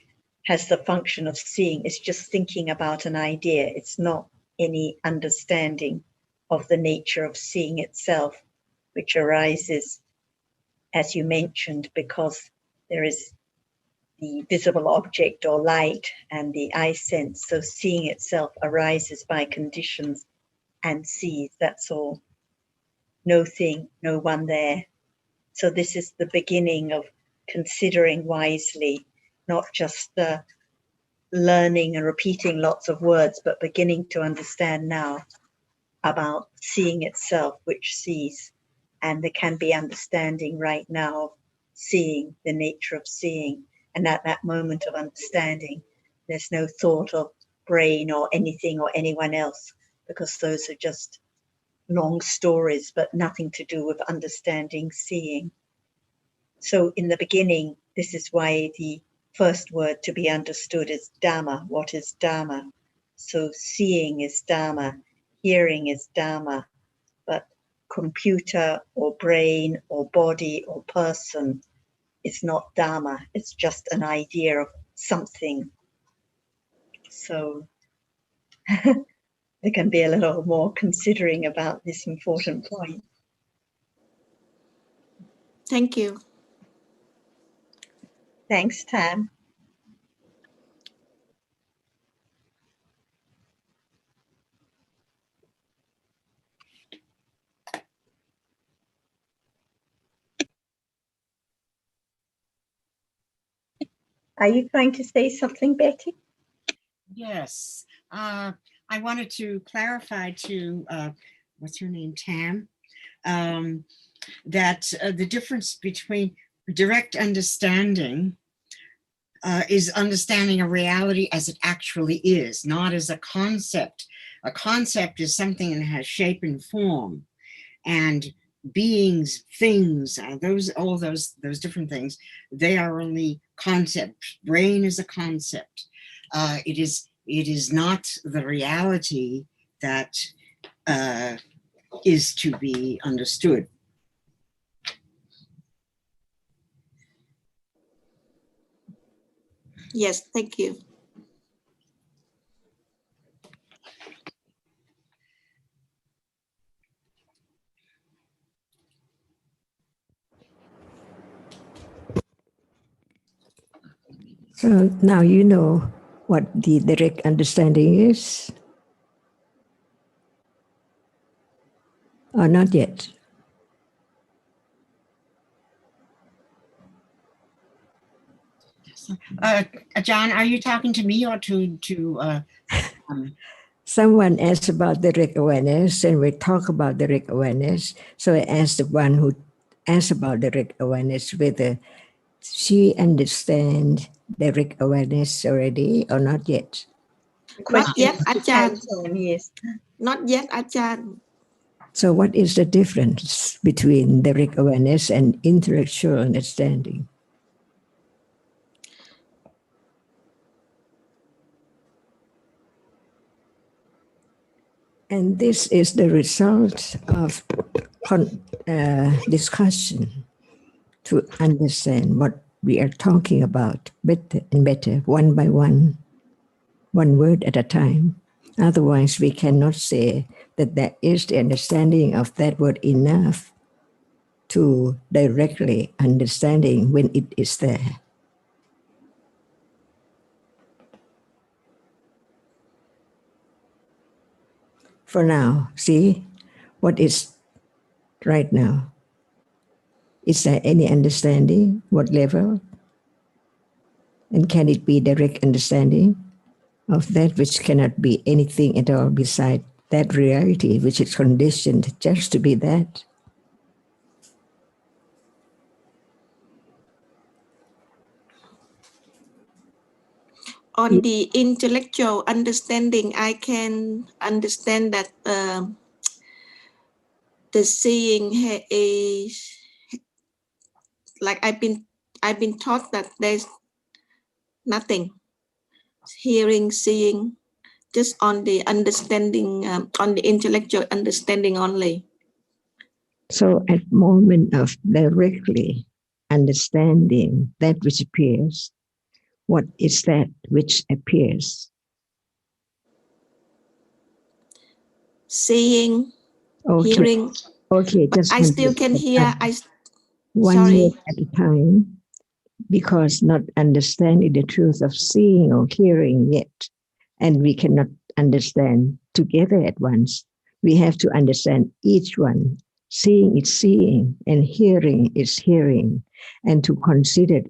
[SPEAKER 5] has the function of seeing, it's just thinking about an idea. It's not any understanding of the nature of seeing itself, which arises, as you mentioned, because there is the visible object or light and the eye sense. So seeing itself arises by conditions and sees, that's all. No thing, no one there. So this is the beginning of considering wisely, not just learning and repeating lots of words, but beginning to understand now about seeing itself, which sees. And there can be understanding right now of seeing, the nature of seeing. And at that moment of understanding, there's no thought of brain or anything or anyone else, because those are just long stories, but nothing to do with understanding seeing. So in the beginning, this is why the first word to be understood is Dhamma. What is Dhamma? So seeing is Dhamma, hearing is Dhamma, but computer or brain or body or person is not Dhamma. It's just an idea of something. So there can be a little more considering about this important point.
[SPEAKER 10] Thank you.
[SPEAKER 5] Thanks, Tam. Are you trying to say something, Betty?
[SPEAKER 3] Yes. I wanted to clarify to, what's her name, Tam, that the difference between direct understanding is understanding a reality as it actually is, not as a concept. A concept is something that has shape and form. And beings, things, all those different things, they are only concepts. Brain is a concept. It is not the reality that is to be understood.
[SPEAKER 10] Yes, thank you.
[SPEAKER 8] So now you know what the direct understanding is? Or not yet?
[SPEAKER 3] John, are you talking to me or to
[SPEAKER 8] Someone asked about direct awareness, and we talk about direct awareness. So I asked the one who asked about direct awareness whether she understands direct awareness already or not yet.
[SPEAKER 10] Not yet, Ajahn.
[SPEAKER 5] Yes.
[SPEAKER 10] Not yet, Ajahn.
[SPEAKER 8] So what is the difference between direct awareness and intellectual understanding? And this is the result of discussion to understand what we are talking about better and better, one by one word at a time. Otherwise, we cannot say that there is the understanding of that word enough to directly understanding when it is there. For now, see what is right now. Is there any understanding? What level? And can it be direct understanding of that which cannot be anything at all beside that reality which is conditioned just to be that?
[SPEAKER 10] On the intellectual understanding, I can understand that the seeing is like I've been taught that there's nothing. Hearing, seeing, just on the understanding, on the intellectual understanding only.
[SPEAKER 8] So at moment of directly understanding that which appears, what is that which appears?
[SPEAKER 10] Seeing,
[SPEAKER 8] okay.
[SPEAKER 10] Hearing.
[SPEAKER 8] Okay,
[SPEAKER 10] but
[SPEAKER 8] just
[SPEAKER 10] I still can hear.
[SPEAKER 8] One
[SPEAKER 10] Sorry.
[SPEAKER 8] word at a time, because not understanding the truth of seeing or hearing yet, and we cannot understand together at once. We have to understand each one. Seeing is seeing, and hearing is hearing, and to consider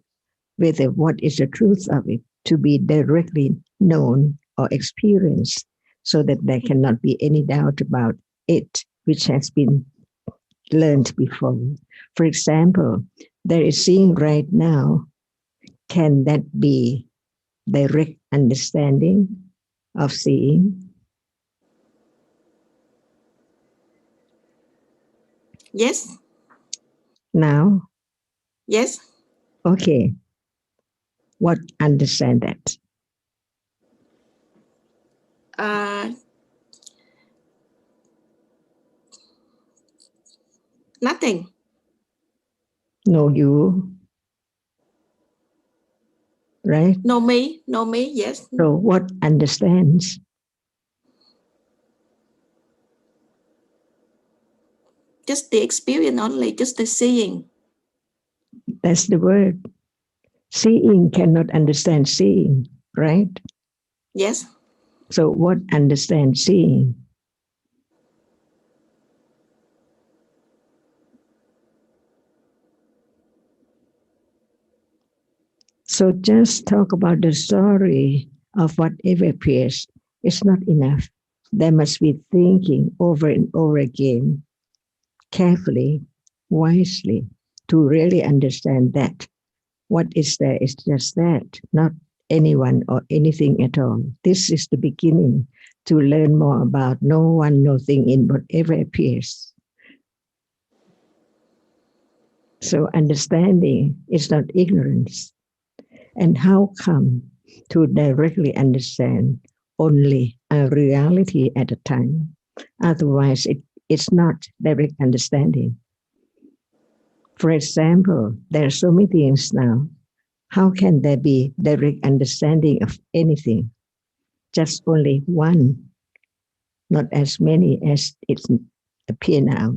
[SPEAKER 8] whether what is the truth of it to be directly known or experienced, so that there cannot be any doubt about it, which has been learned before. For example, there is seeing right now. Can that be direct understanding of seeing?
[SPEAKER 10] Yes.
[SPEAKER 8] Now?
[SPEAKER 10] Yes.
[SPEAKER 8] Okay. What understand that?
[SPEAKER 10] Nothing.
[SPEAKER 8] No, you. Right?
[SPEAKER 10] No me, yes.
[SPEAKER 8] So what understands?
[SPEAKER 10] Just the experience only, just the seeing.
[SPEAKER 8] That's the word. Seeing cannot understand seeing, right?
[SPEAKER 10] Yes.
[SPEAKER 8] So what understands seeing? So just talk about the story of whatever appears. It's not enough. There must be thinking over and over again, carefully, wisely, to really understand that what is there is just that, not anyone or anything at all. This is the beginning to learn more about no one, nothing in whatever appears. So understanding is not ignorance. And how come to directly understand only a reality at a time? Otherwise, it's not direct understanding. For example, there are so many things now. How can there be direct understanding of anything? Just only one, not as many as it appears now.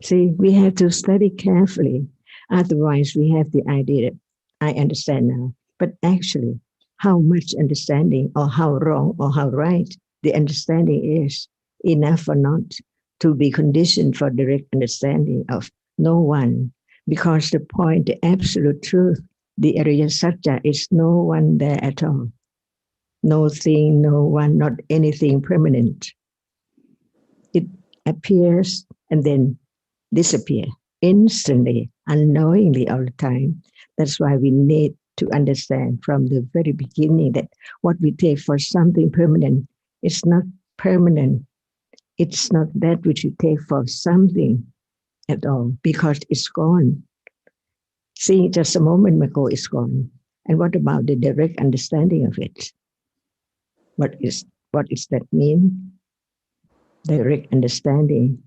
[SPEAKER 8] See, we have to study carefully. Otherwise, we have the idea that I understand now. But actually, how much understanding or how wrong or how right the understanding is enough or not to be conditioned for direct understanding of no one. Because the point, the absolute truth, the Ariya Satya is no one there at all. No thing, no one, not anything permanent. It appears and then disappear instantly, unknowingly all the time. That's why we need to understand from the very beginning that what we take for something permanent is not permanent. It's not that which we take for something at all, because it's gone. See, just a moment ago, it's gone. And what about the direct understanding of it? What is that mean? Direct understanding,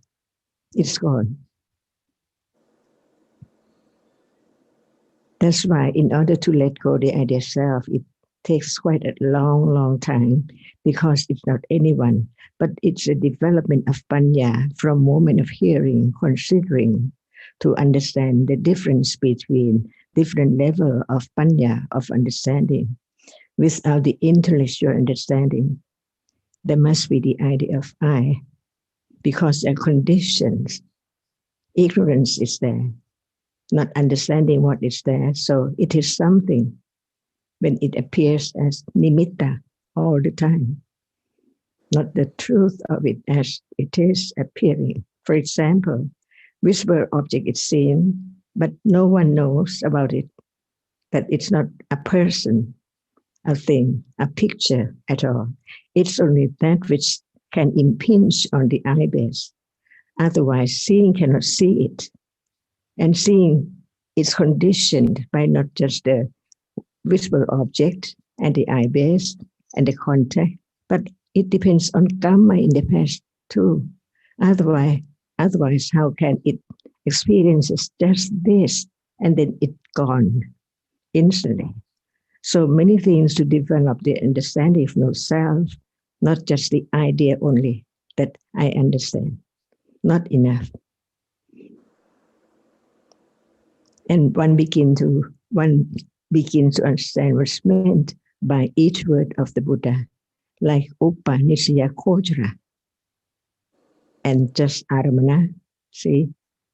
[SPEAKER 8] it's gone. That's why in order to let go the idea of self, it takes quite a long, long time, because it's not anyone, but it's a development of panya from moment of hearing, considering, to understand the difference between different level of panya, of understanding. Without the intellectual understanding, there must be the idea of I, because there are conditions. Ignorance is there, not understanding what is there. So it is something when it appears as nimitta all the time, not the truth of it as it is appearing. For example, visible object is seen, but no one knows about it, that it's not a person, a thing, a picture at all. It's only that which can impinge on the eye base. Otherwise, seeing cannot see it. And seeing is conditioned by not just the visible object and the eye base and the contact, but it depends on karma in the past too. Otherwise, how can it experiences just this and then it's gone instantly? So many things to develop the understanding of no self, not just the idea only that I understand. Not enough. And one begins to understand what's meant by each word of the Buddha, like Upanishaya Kojara and just Aramana. See,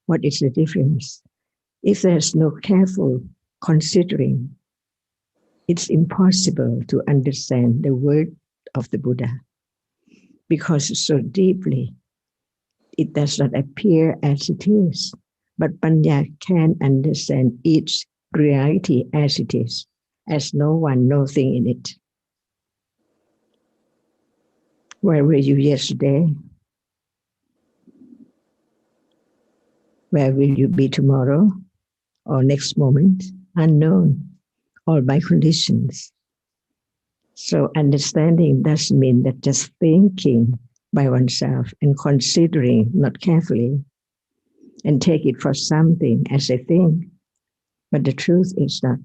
[SPEAKER 8] what is the difference? If there's no careful considering, it's impossible to understand the word of the Buddha, because so deeply it does not appear as it is. But Panya can understand each reality as it is, as no one, no thing in it. Where were you yesterday? Where will you be tomorrow or next moment? Unknown, all by conditions. So understanding doesn't mean that just thinking by oneself and considering not carefully and take it for something as a thing. But the truth is that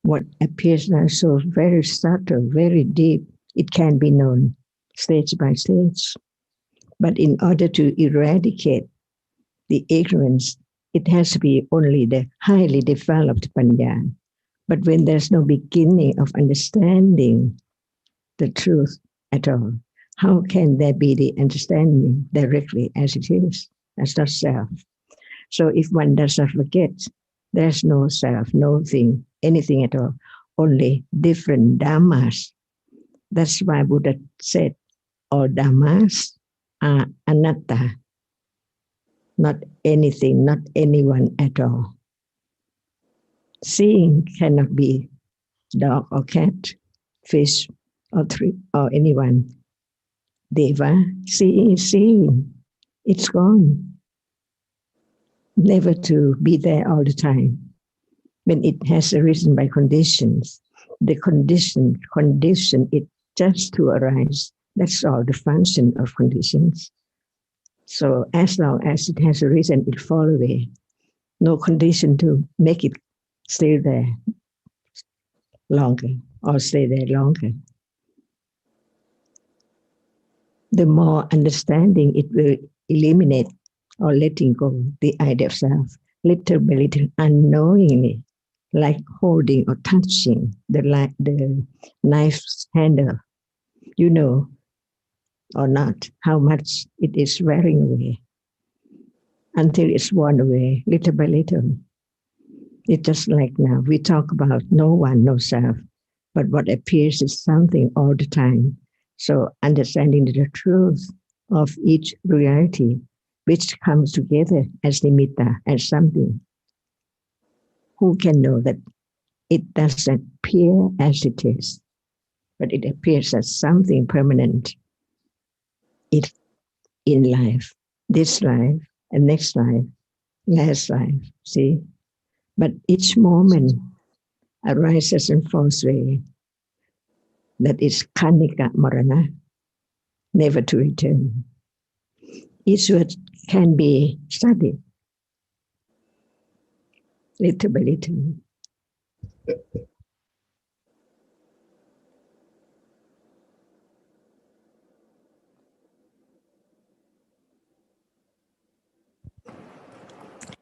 [SPEAKER 8] what appears now so very subtle, very deep, it can be known stage by stage. But in order to eradicate the ignorance, it has to be only the highly developed panya. But when there's no beginning of understanding the truth at all, how can there be the understanding directly as it is, as not self? So if one does not forget, there's no self, no thing, anything at all, only different dhammas. That's why Buddha said all dhammas are anatta, not anything, not anyone at all. Seeing cannot be dog or cat, fish or tree or anyone. Deva, seeing is seeing. It's gone. Never to be there all the time. When it has arisen by conditions, the condition it just to arise. That's all the function of conditions. So as long as it has arisen, it fall away. No condition to make it stay there longer or stay there longer. The more understanding it will eliminate or letting go the idea of self, little by little, unknowingly, like holding or touching the knife's handle. You know or not how much it is wearing away until it's worn away, little by little. It's just like now, we talk about no one, no self, but what appears is something all the time. So understanding the truth of each reality, which comes together as nimitta, as something. Who can know that it doesn't appear as it is, but it appears as something permanent in life, this life, and next life, last life, see? But each moment arises and falls away. That is kanika marana, never to return. Each word can be studied little by little.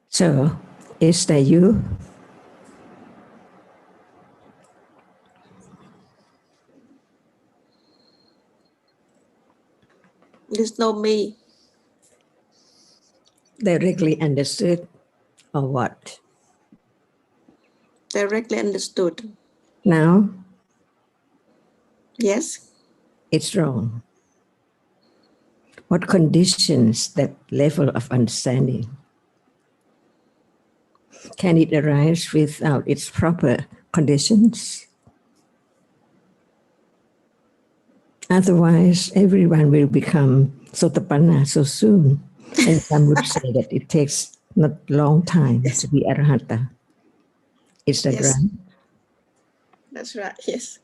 [SPEAKER 8] So, is that you?
[SPEAKER 10] There's no me.
[SPEAKER 8] Directly understood or what?
[SPEAKER 10] Directly understood.
[SPEAKER 8] Now?
[SPEAKER 10] Yes.
[SPEAKER 8] It's wrong. What conditions that level of understanding? Can it arise without its proper conditions? Otherwise, everyone will become sotapanna so soon. And some would say that it takes not long time to be arahata. Is that
[SPEAKER 10] Yes.
[SPEAKER 8] right?
[SPEAKER 10] That's right, yes.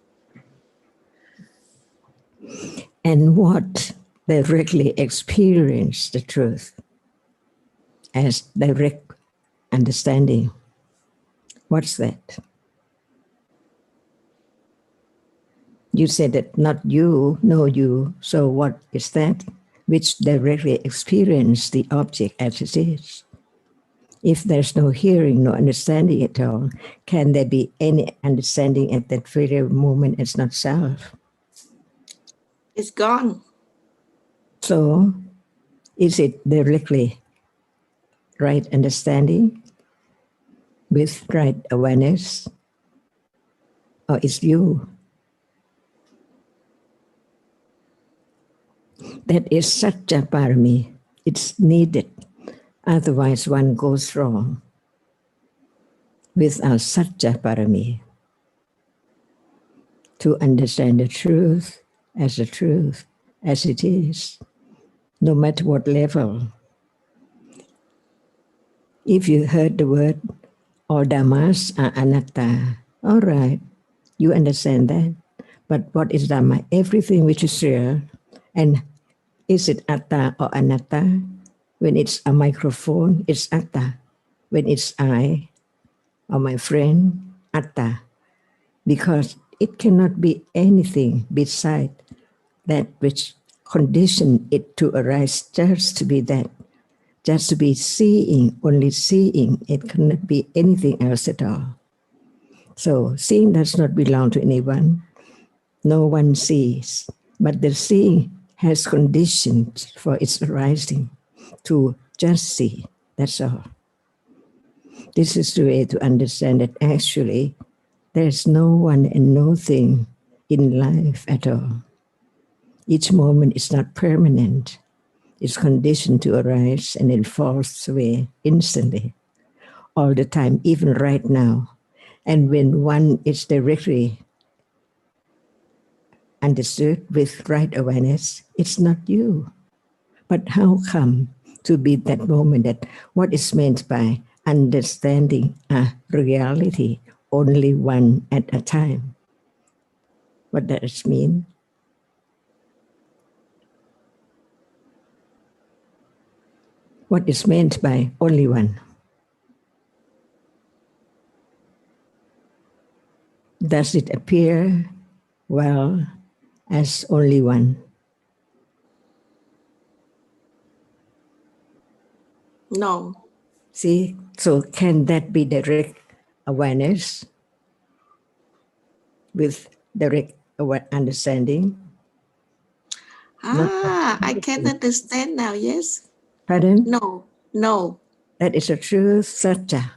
[SPEAKER 8] And what directly experience the truth as direct understanding? What's that? You said that not you know you, so what is that? Which directly experience the object as it is. If there's no hearing, no understanding at all, can there be any understanding at that very moment? It's not self.
[SPEAKER 10] It's gone.
[SPEAKER 8] So, is it directly right understanding with right awareness? Or is you? That is satya parami. It's needed. Otherwise, one goes wrong without satya parami. To understand the truth, as it is, no matter what level. If you heard the word, all dhammas are anatta, all right, you understand that. But what is dhamma? Everything which is real. And is it atta or anatta? When it's a microphone, it's atta. When it's I or my friend, atta. Because it cannot be anything beside that which conditioned it to arise, just to be that, just to be seeing, only seeing. It cannot be anything else at all. So seeing does not belong to anyone. No one sees, but the seeing has conditions for its arising to just see. That's all. This is the way to understand that actually there's no one and no thing in life at all. Each moment is not permanent. It's conditioned to arise and it falls away instantly, all the time, even right now. And when one is directly understood with right awareness, it's not you. But how come to be that moment that what is meant by understanding a reality only one at a time. What does it mean? What is meant by only one? Does it appear well as only one?
[SPEAKER 10] No.
[SPEAKER 8] See, so can that be direct awareness with direct understanding?
[SPEAKER 10] I can understand now, yes.
[SPEAKER 8] Pardon?
[SPEAKER 10] No, no.
[SPEAKER 8] That is a true sattva.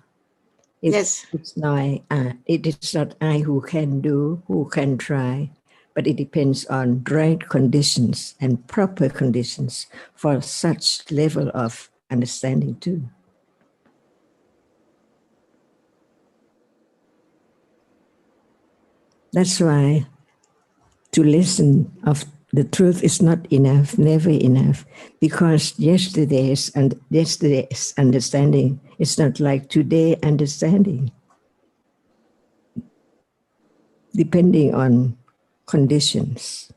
[SPEAKER 10] Yes.
[SPEAKER 8] It's not, it is not I who can do, who can try, but it depends on right conditions and proper conditions for such level of understanding too. That's why to listen of the truth is not enough, never enough, because yesterday's understanding is not like today understanding. Depending on conditions.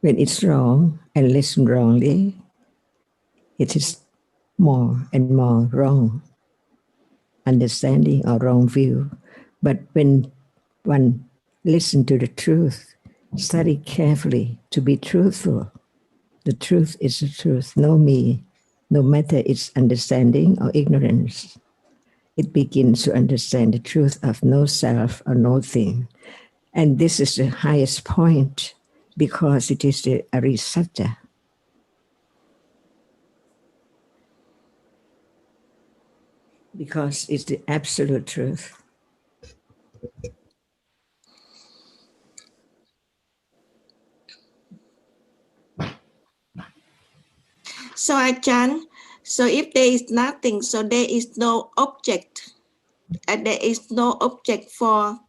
[SPEAKER 8] When it's wrong and listen wrongly, it is more and more wrong understanding or wrong view. But when one listen to the truth, study carefully to be truthful. The truth is the truth, no me, no matter its understanding or ignorance. It begins to understand the truth of no self or no thing. And this is the highest point because it is the Arisatta. Because it's the absolute truth.
[SPEAKER 10] So Ajahn, so if there is nothing, so there is no object, and there is no object for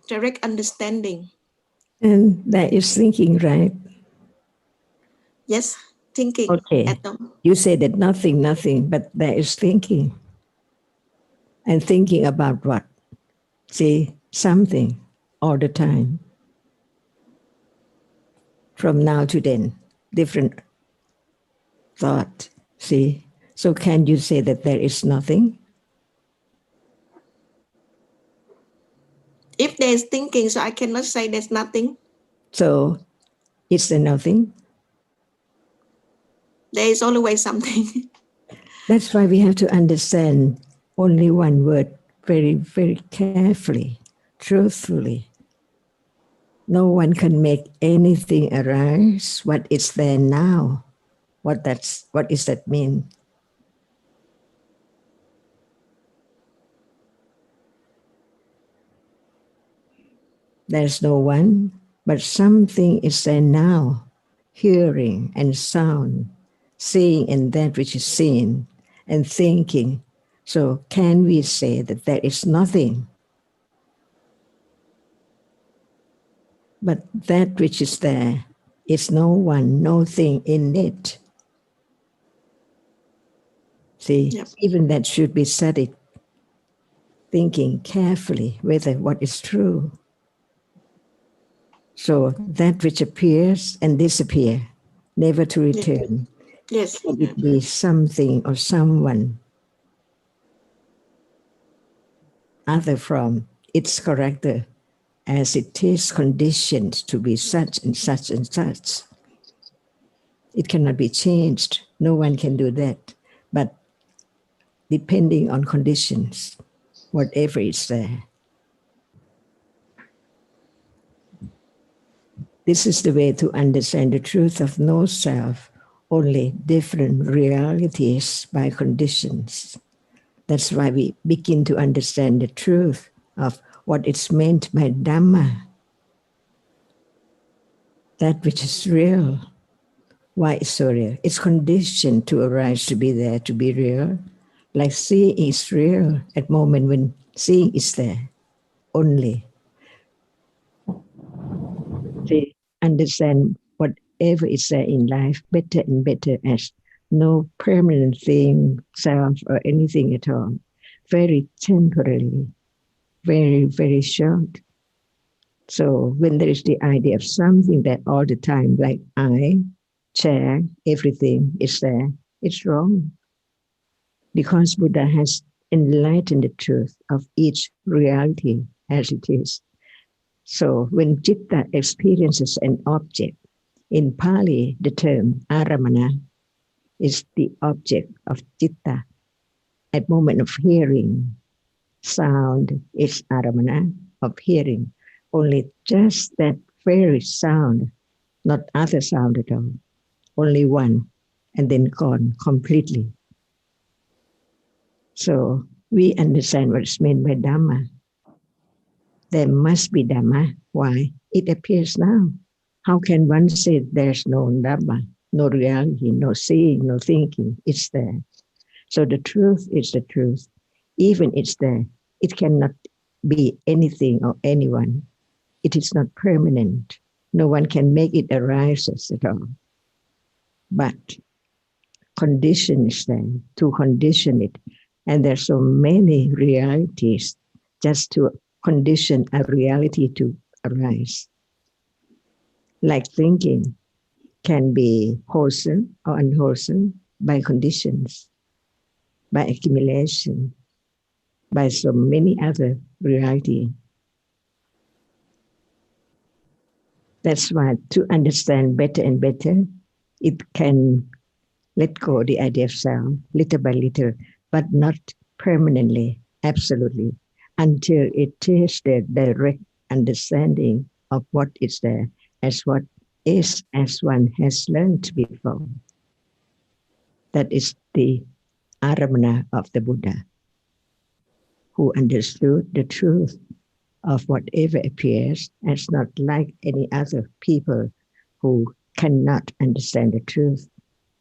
[SPEAKER 10] direct understanding.
[SPEAKER 8] And that is thinking, right?
[SPEAKER 10] Yes, thinking.
[SPEAKER 8] Okay. You say that nothing, but there is thinking. And thinking about what? See, something all the time. From now to then, different thought. See? So can you say that there is nothing?
[SPEAKER 10] If there is thinking, so I cannot say there's nothing.
[SPEAKER 8] So is there nothing?
[SPEAKER 10] There is always something.
[SPEAKER 8] That's why we have to understand only one word very, very carefully, truthfully. No one can make anything arise. What is there now? What does that mean? There's no one, but something is there now. Hearing and sound, seeing and that which is seen, and thinking. So can we say that there is nothing? But that which is there is no one, no thing in it. See,
[SPEAKER 10] Yep.
[SPEAKER 8] even that should be studied, thinking carefully whether what is true. So that which appears and disappears, never to return.
[SPEAKER 10] Yes.
[SPEAKER 8] Can it be something or someone other from its character as it is conditioned to be such and such and such? It cannot be changed. No one can do that. But depending on conditions, whatever is there. This is the way to understand the truth of no self, only different realities by conditions. That's why we begin to understand the truth of what is meant by Dhamma, that which is real. Why is so real? It's conditioned to arise to be there, to be real. Like seeing is real at moment when seeing is there only. understand whatever is there in life better and better as no permanent thing, self, or anything at all. Very temporarily, very, very short. So when there is the idea of something that all the time, like I, chair, everything is there, it's wrong. Because Buddha has enlightened the truth of each reality as it is. So when Citta experiences an object, in Pali, the term aramana is the object of Citta. At moment of hearing, sound is aramana of hearing. Only just that very sound, not other sound at all. Only one, and then gone completely. So we understand what is meant by Dhamma. There must be Dhamma. Why? It appears now. How can one say there's no Dhamma, no reality, no seeing, no thinking? It's there. So the truth is the truth. Even it's there. It cannot be anything or anyone. It is not permanent. No one can make it arise at all. But condition is there to condition it. And there's so many realities just to condition a reality to arise. Like thinking can be wholesome or unwholesome by conditions, by accumulation, by so many other realities. That's why to understand better and better, it can let go the idea of self little by little, but not permanently, absolutely, until it is the direct understanding of what is there as what is as one has learned before. That is the aramana of the Buddha, who understood the truth of whatever appears as not like any other people who cannot understand the truth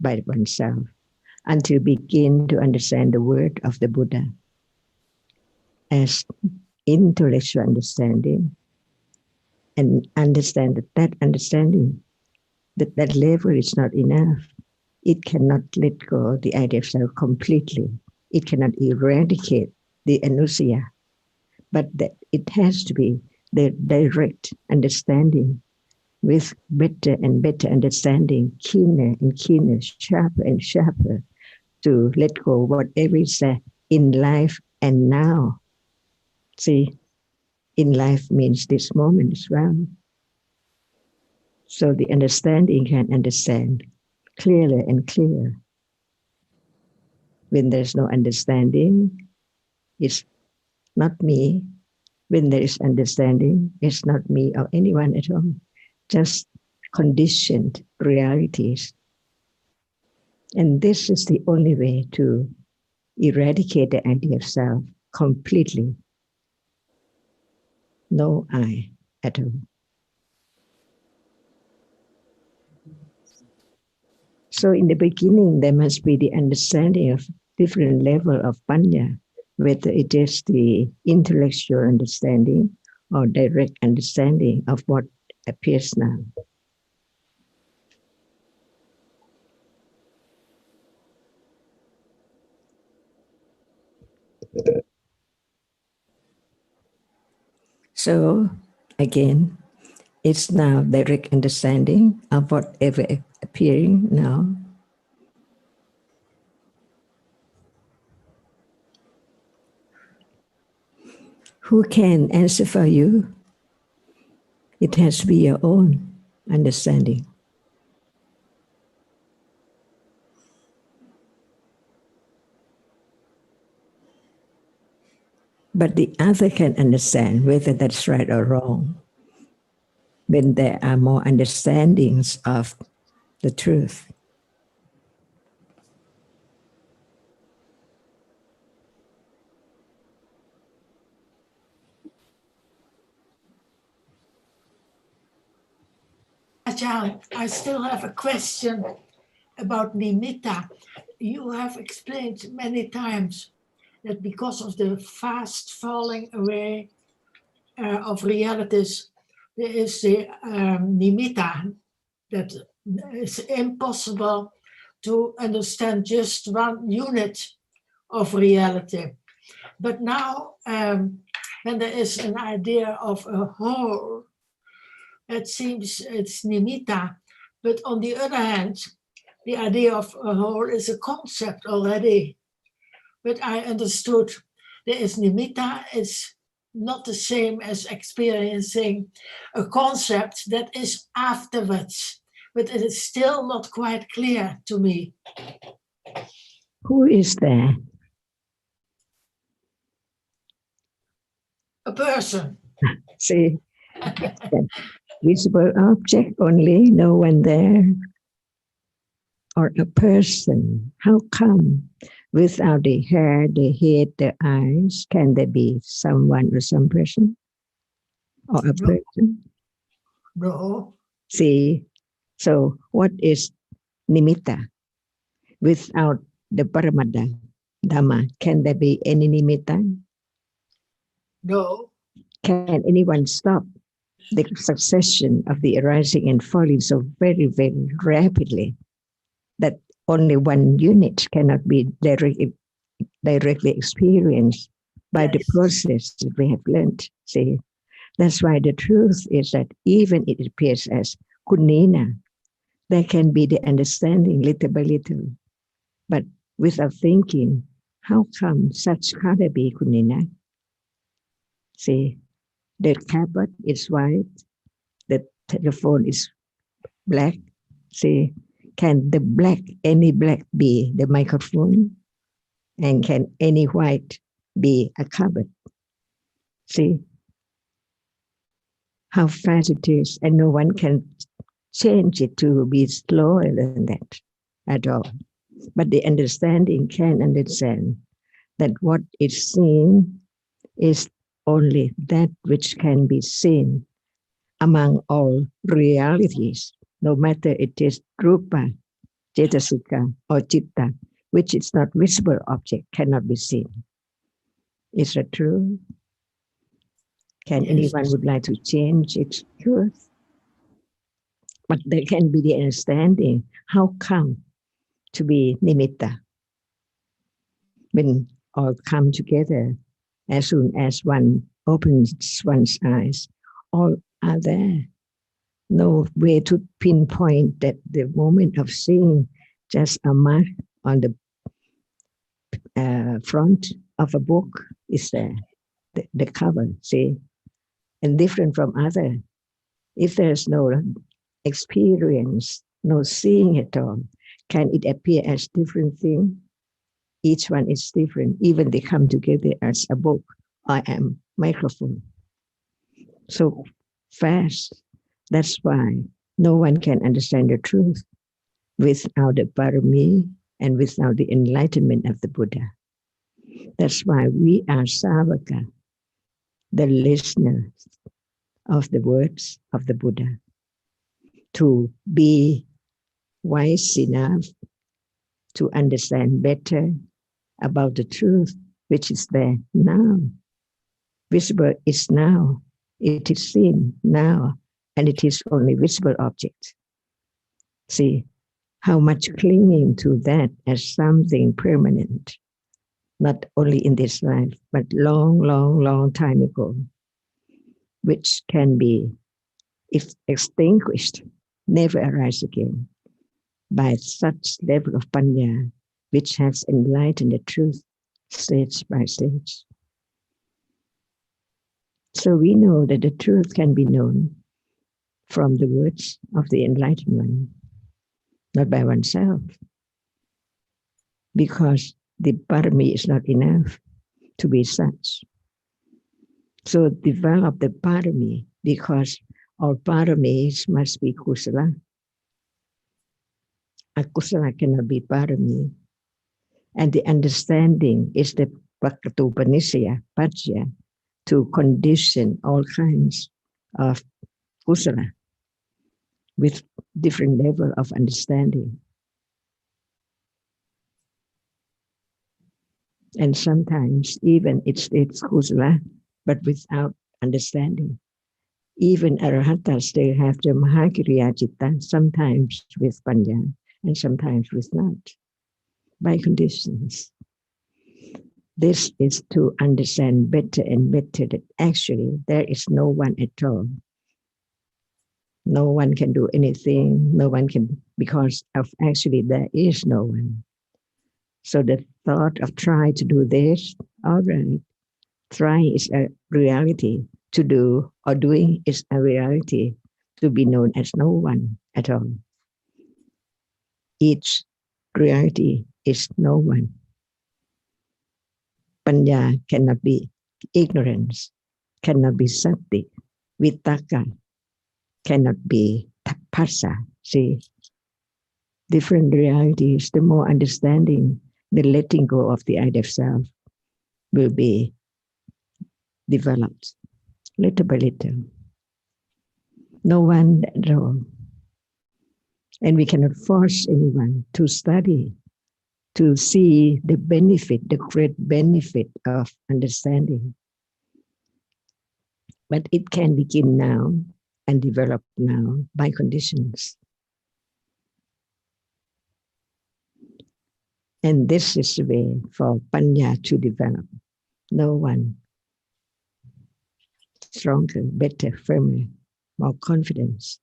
[SPEAKER 8] by oneself until begin to understand the word of the Buddha as intellectual understanding and understand that understanding, that level is not enough. It cannot let go the idea of self completely. It cannot eradicate the anussaya, but that it has to be the direct understanding with better and better understanding, keener and keener, sharper and sharper, to let go whatever is there in life and now. See, in life means this moment as well. So the understanding can understand clearer and clearer. When there's no understanding, it's not me. When there is understanding, it's not me or anyone at all. Just conditioned realities. And this is the only way to eradicate the idea of self completely. No I at all. So in the beginning, there must be the understanding of different level of panya, whether it is the intellectual understanding or direct understanding of what appears now. So again, it's now direct understanding of whatever appearing now. Who can answer for you? It has to be your own understanding. But the other can understand whether that's right or wrong. When there are more understandings of the truth.
[SPEAKER 2] Ajahn, I still have a question about nimitta. You have explained many times that because of the fast falling away of realities, there is the nimitta, that it's impossible to understand just one unit of reality. But now, when there is an idea of a whole, it seems it's nimitta. But on the other hand, the idea of a whole is a concept already. But I understood there is nimitta, it's not the same as experiencing a concept that is afterwards. But it is still not quite clear to me.
[SPEAKER 8] Who is there?
[SPEAKER 2] A person.
[SPEAKER 8] See, visible object only, no one there. Or a person. How come without the hair, the head, the eyes, can there be someone or some person? Or a person?
[SPEAKER 2] No.
[SPEAKER 8] See, so what is nimitta? Without the paramada Dhamma, can there be any nimitta?
[SPEAKER 2] No.
[SPEAKER 8] Can anyone stop the succession of the arising and falling so very, very rapidly that only one unit cannot be directly experienced by the process that we have learned? See, that's why the truth is that even it appears as kunina, there can be the understanding little by little, but without thinking, how come such can be kunina? See, the cupboard is white, the telephone is black. See, can the black, any black be the microphone? And can any white be a cupboard? See how fast it is, and no one can change it to be slower than that at all. But the understanding can understand that what is seen is only that which can be seen among all realities, no matter it is rupa, cetasika, or citta, which is not visible object, cannot be seen. Is that true? Can anyone would like to change its truth? But there can be the understanding, how come to be nimitta? When all come together, as soon as one opens one's eyes, all are there. No way to pinpoint that the moment of seeing, just a mark on the front of a book is there, the cover, see, and different from other. If there's no experience, no seeing at all, can it appear as different thing? Each one is different. Even they come together as a book. I am microphone. So fast. That's why no one can understand the truth without the parami and without the enlightenment of the Buddha. That's why we are savaka, the listeners of the words of the Buddha, to be wise enough to understand better about the truth which is there now. Visible is now, it is seen now, and it is only visible object. See how much clinging to that as something permanent, not only in this life, but long, long, long time ago, which can be, if extinguished, never arise again by such level of panya, which has enlightened the truth stage by stage. So we know that the truth can be known from the words of the enlightened one, not by oneself, because the parami is not enough to be such. So develop the parami, because all paramis must be kusala. Akusala cannot be parami. And the understanding is the Pakatupanisya, Pajya, to condition all kinds of kusala with different level of understanding. And sometimes even it's kusala, but without understanding. Even Arahatas, they have the Mahakiriya Citta, sometimes with Panya and sometimes with not, by conditions. This is to understand better and better that actually there is no one at all. No one can do anything, no one can, because of actually there is no one. So the thought of try to do this, all right, trying is a reality. To do or doing is a reality. To be known as no one at all. Each reality is no one. Panya cannot be ignorance, cannot be sati, vitaka, cannot be tapasa. See, different realities, the more understanding, the letting go of the idea of self will be developed little by little. No one at all. And we cannot force anyone to study, to see the benefit, the great benefit of understanding. But it can begin now and develop now by conditions. And this is the way for Panya to develop. No one stronger, better, firmer, more confidence,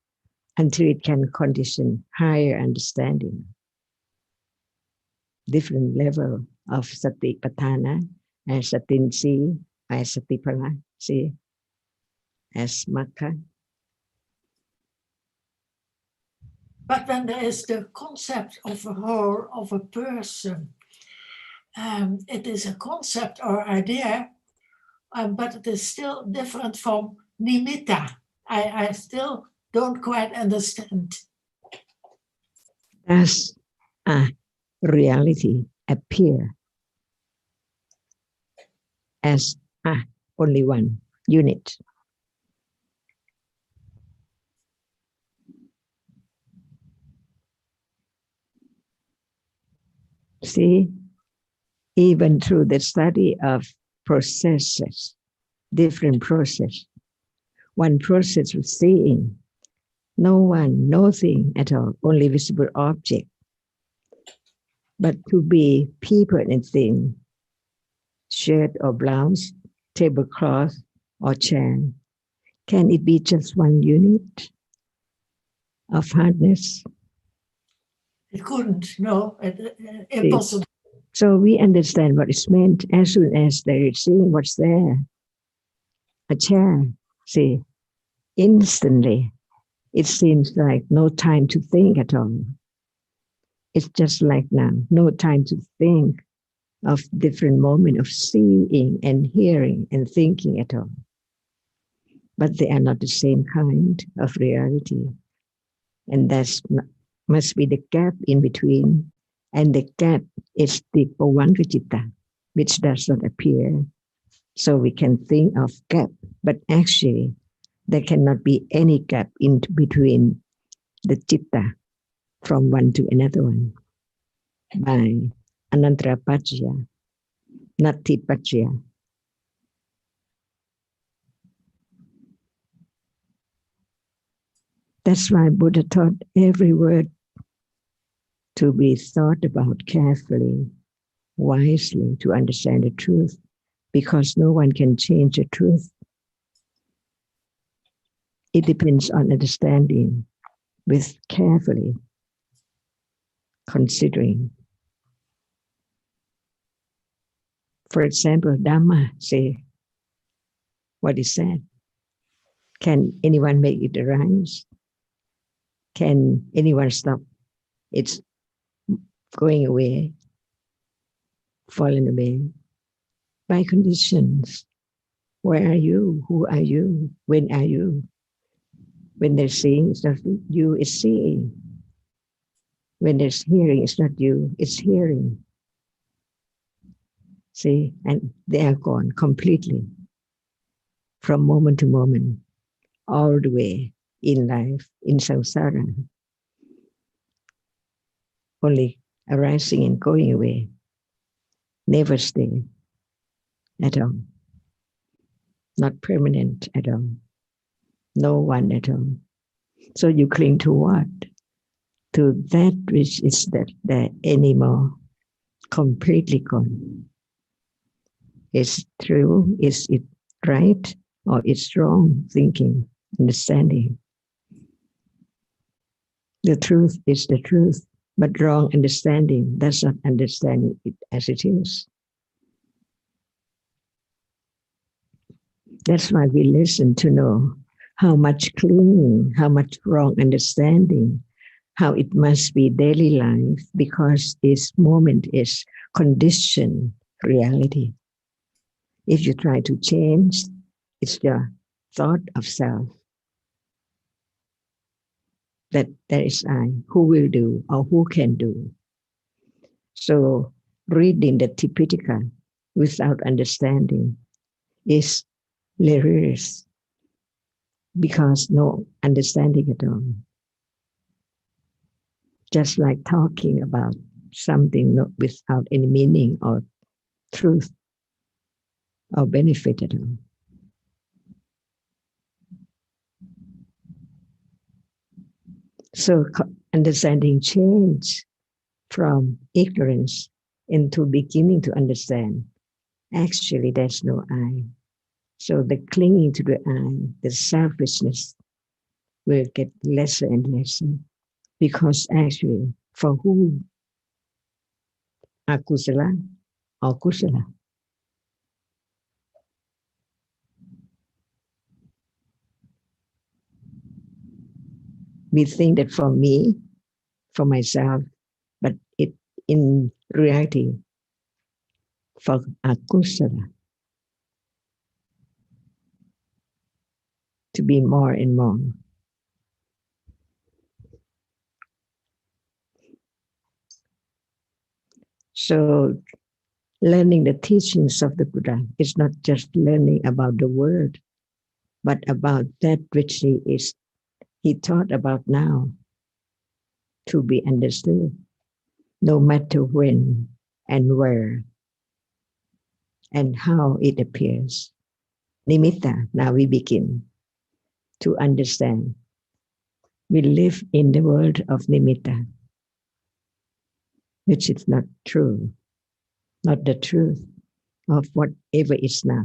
[SPEAKER 8] until it can condition higher understanding. Different level of Satipatthana, as Satinsi, as Satipala, see, as Makka.
[SPEAKER 2] But then there is the concept of a whole, of a person. It is a concept or idea, but it is still different from nimitta. I still don't quite understand.
[SPEAKER 8] Does a reality appear as only one unit? See, even through the study of processes, different process, one process of seeing, no one, nothing at all, only visible object. But to be people and thing, shirt or blouse, tablecloth or chair, can it be just one unit of hardness?
[SPEAKER 2] It couldn't, no, impossible.
[SPEAKER 8] So we understand what is meant as soon as they see what's there. A chair, see, instantly, it seems like no time to think at all. It's just like now, no time to think of different moment of seeing and hearing and thinking at all. But they are not the same kind of reality. And that's must be the gap in between. And the gap is the Pawankacitta, which does not appear. So we can think of gap, but actually there cannot be any gap in between the citta from one to another one by anantara pacaya, nati pacaya. That's why Buddha taught every word to be thought about carefully, wisely, to understand the truth, because no one can change the truth. It depends on understanding with carefully considering. For example, Dhamma, say, what is said. Can anyone make it arise? Can anyone stop its going away, falling away? By conditions. Where are you? Who are you? When are you? When they're seeing, it's not you, it's seeing. When there's hearing, it's not you, it's hearing. See, and they are gone completely from moment to moment, all the way in life, in samsara. Only arising and going away, never stay at all, not permanent at all. No one at all. So you cling to what? To that which is the anymore, completely gone. Is true? Is it right? Or it's wrong thinking, understanding? The truth is the truth, but wrong understanding does not understand it as it is. That's why we listen to know how much clinging, how much wrong understanding, how it must be daily life, because this moment is conditioned reality. If you try to change, it's your thought of self. That there is I, who will do or who can do. So reading the Tipitaka without understanding is lyrics, because no understanding at all. Just like talking about something not without any meaning or truth or benefit at all. So understanding change from ignorance into beginning to understand. Actually, there's no I. So the clinging to the I, the selfishness, will get lesser and lesser, because actually, for who? Akusala or kusala? We think that for me, for myself, but it in reality for akusala, to be more and more. So learning the teachings of the Buddha is not just learning about the word, but about that which he taught about now to be understood, no matter when and where and how it appears. Nimitta, now we begin to understand. We live in the world of nimitta, which is not true, not the truth of whatever is now.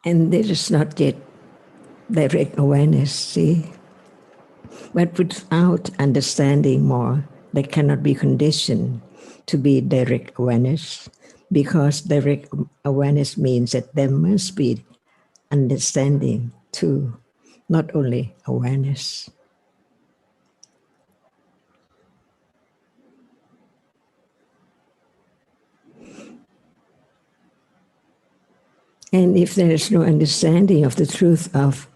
[SPEAKER 8] And there is not yet direct awareness, see? But without understanding more, there cannot be conditioned to be direct awareness, because direct awareness means that there must be understanding too, not only awareness. And if there is no understanding of the truth of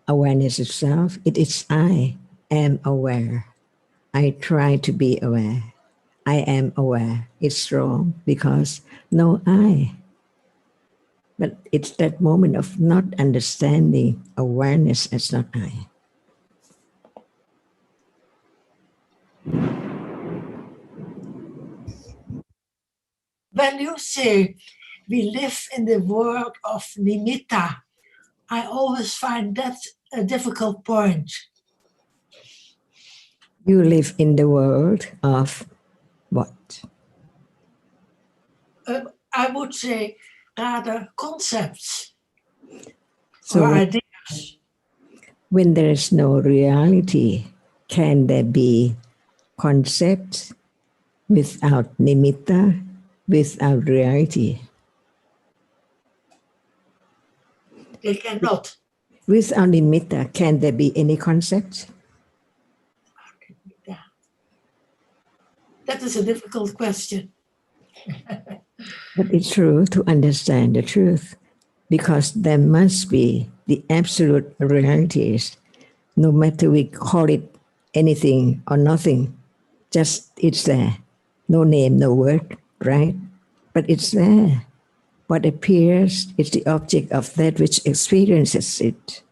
[SPEAKER 8] awareness itself, it is I am aware. I try to be aware. I am aware. It's wrong because no I. But it's that moment of not understanding awareness as not I.
[SPEAKER 2] When you say we live in the world of nimitta, I always find that a difficult point.
[SPEAKER 8] You live in the world of what?
[SPEAKER 2] I would say rather concepts
[SPEAKER 8] So
[SPEAKER 2] or ideas.
[SPEAKER 8] when there is no reality, can there be concepts without nimitta, without reality?
[SPEAKER 2] They cannot.
[SPEAKER 8] Without nimitta, can there be any concept?
[SPEAKER 2] That is a difficult question.
[SPEAKER 8] But it's true to understand the truth, because there must be the absolute realities, no matter we call it anything or nothing, just it's there. No name, no word, right? But it's there. What appears is the object of that which experiences it.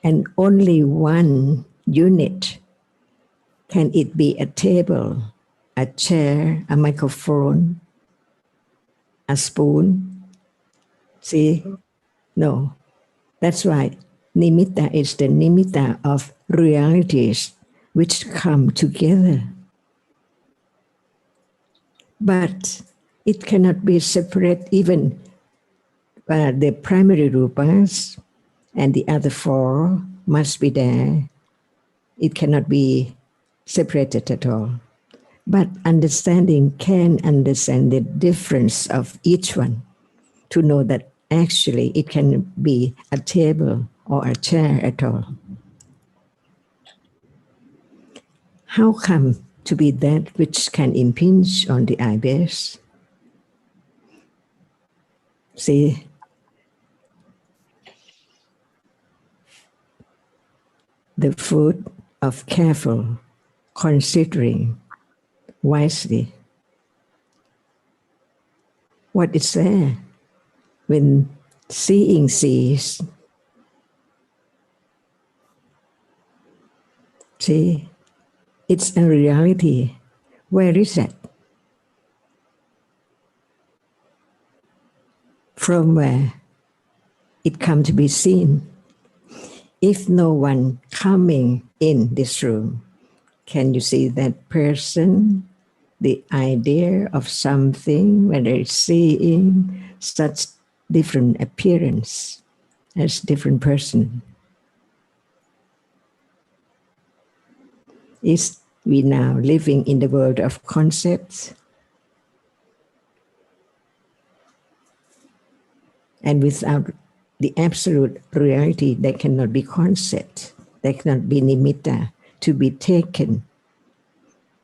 [SPEAKER 8] and only one unit. Can it be a table, a chair, a microphone, a spoon? See? No. That's right. Nimitta is the nimitta of realities which come together. But it cannot be separate. Even the primary rupas and the other four must be there. It cannot be separated at all. But understanding can understand the difference of each one to know that actually it can be a table or a chair at all. How come to be that which can impinge on the eye base? See, the food of careful considering wisely what is there. When seeing sees, see, it's a reality. Where is that? From where it come to be seen. If no one coming in this room, can you see that person, the idea of something, whether it's seeing such different appearance as different person? Is we now living in the world of concepts? And without the absolute reality, there cannot be concept, there cannot be nimitta to be taken,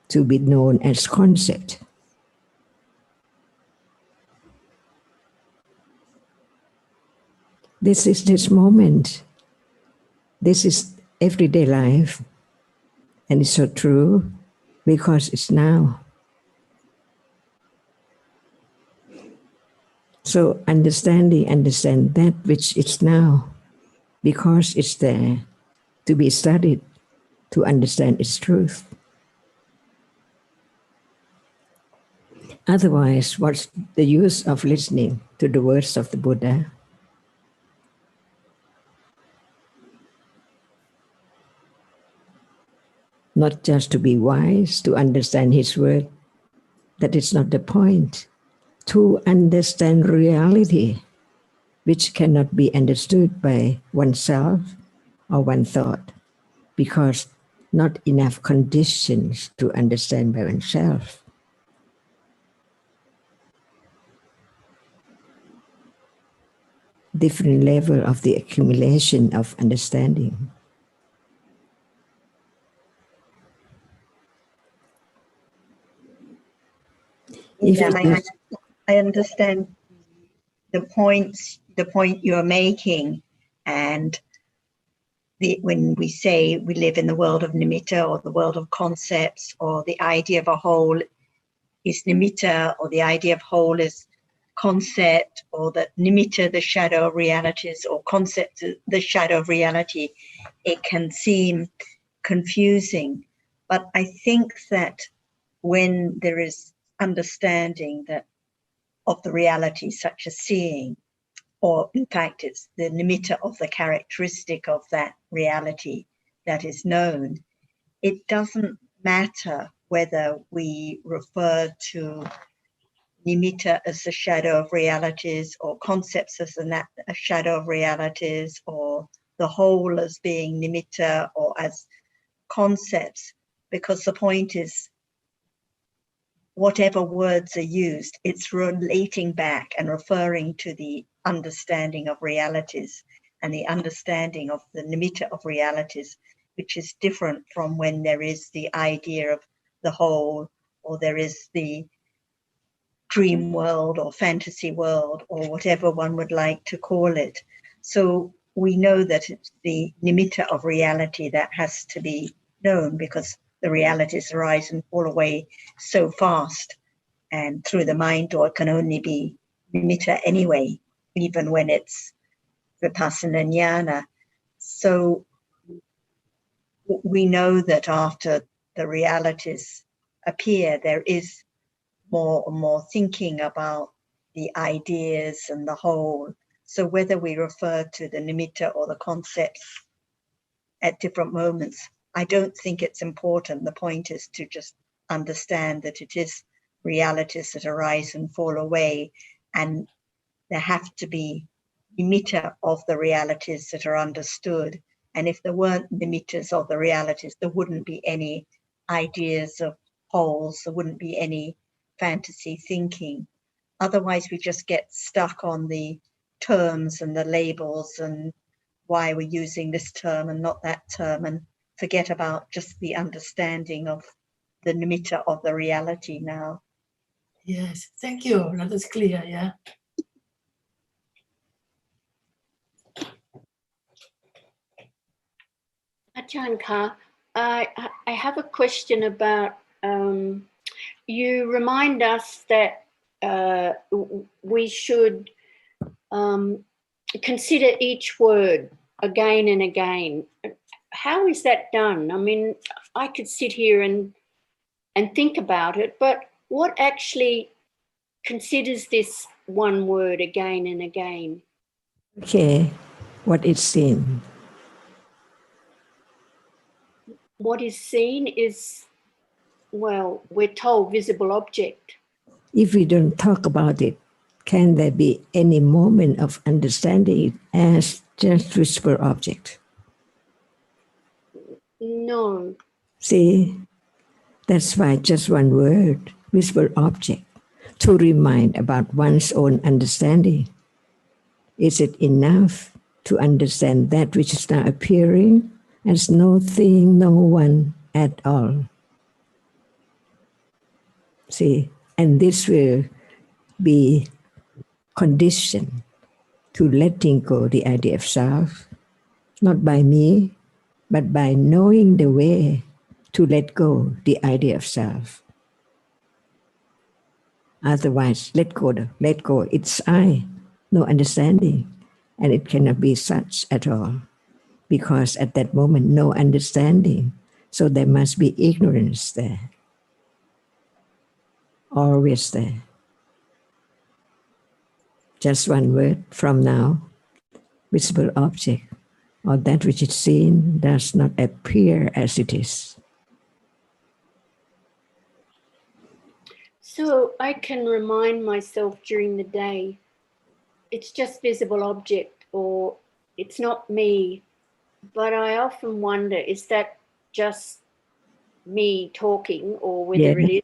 [SPEAKER 8] to be known as concept. This is this moment. This is everyday life. And it's so true because it's now. So understand that which is now because it's there to be studied, to understand its truth. Otherwise, what's the use of listening to the words of the Buddha? Not just to be wise, to understand his word, that is not the point. To understand reality, which cannot be understood by oneself or one thought, because not enough conditions to understand by oneself. Different level of the accumulation of understanding.
[SPEAKER 5] Yeah, I understand the point you're making, and when we say we live in the world of nimitta or the world of concepts, or the idea of a whole is nimitta, or the idea of whole is concept, or that nimitta, the shadow of realities, or concept, the shadow of reality, it can seem confusing. But I think that when there is understanding that of the reality, such as seeing, or in fact it's the nimitta of the characteristic of that reality that is known, it doesn't matter whether we refer to nimitta as the shadow of realities, or concepts as a shadow of realities, or the whole as being nimitta or as concepts, because the point is, whatever words are used, it's relating back and referring to the understanding of realities and the understanding of the nimitta of realities, which is different from when there is the idea of the whole, or there is the dream world or fantasy world, or whatever one would like to call it. So we know that it's the nimitta of reality that has to be known, because the realities arise and fall away so fast, and through the mind door can only be nimitta anyway, even when it's vipassana jnana. So we know that after the realities appear, there is more and more thinking about the ideas and the whole. So whether we refer to the nimitta or the concepts at different moments, I don't think it's important. The point is to just understand that it is realities that arise and fall away, and there have to be nimitta of the realities that are understood. And if there weren't nimittas of the realities, there wouldn't be any ideas of wholes, there wouldn't be any fantasy thinking. Otherwise, we just get stuck on the terms and the labels and why we're using this term and not that term, and forget about just the understanding of the nimitta of the reality now.
[SPEAKER 2] Yes, thank you. That is clear, yeah.
[SPEAKER 12] Ajahn Ka, I have a question about, you remind us that we should consider each word again and again. How is that done? I mean, I could sit here and think about it, but what actually considers this one word again and again?
[SPEAKER 8] Okay, what is seen?
[SPEAKER 12] What is seen is, well, we're told visible object.
[SPEAKER 8] If we don't talk about it, can there be any moment of understanding it as just visible object?
[SPEAKER 12] No.
[SPEAKER 8] See, that's why just one word, visible object, to remind about one's own understanding. Is it enough to understand that which is now appearing as no thing, no one at all? See, and this will be conditioned to letting go the idea of self, not by me, but by knowing the way to let go the idea of self. Otherwise, let go, it's I, no understanding, and it cannot be such at all, because at that moment, no understanding, so there must be ignorance there, always there. Just one word from now, visible object, or that which is seen does not appear as it is.
[SPEAKER 12] So I can remind myself during the day, it's just visible object, or it's not me. But I often wonder, is that just me talking, or whether it is?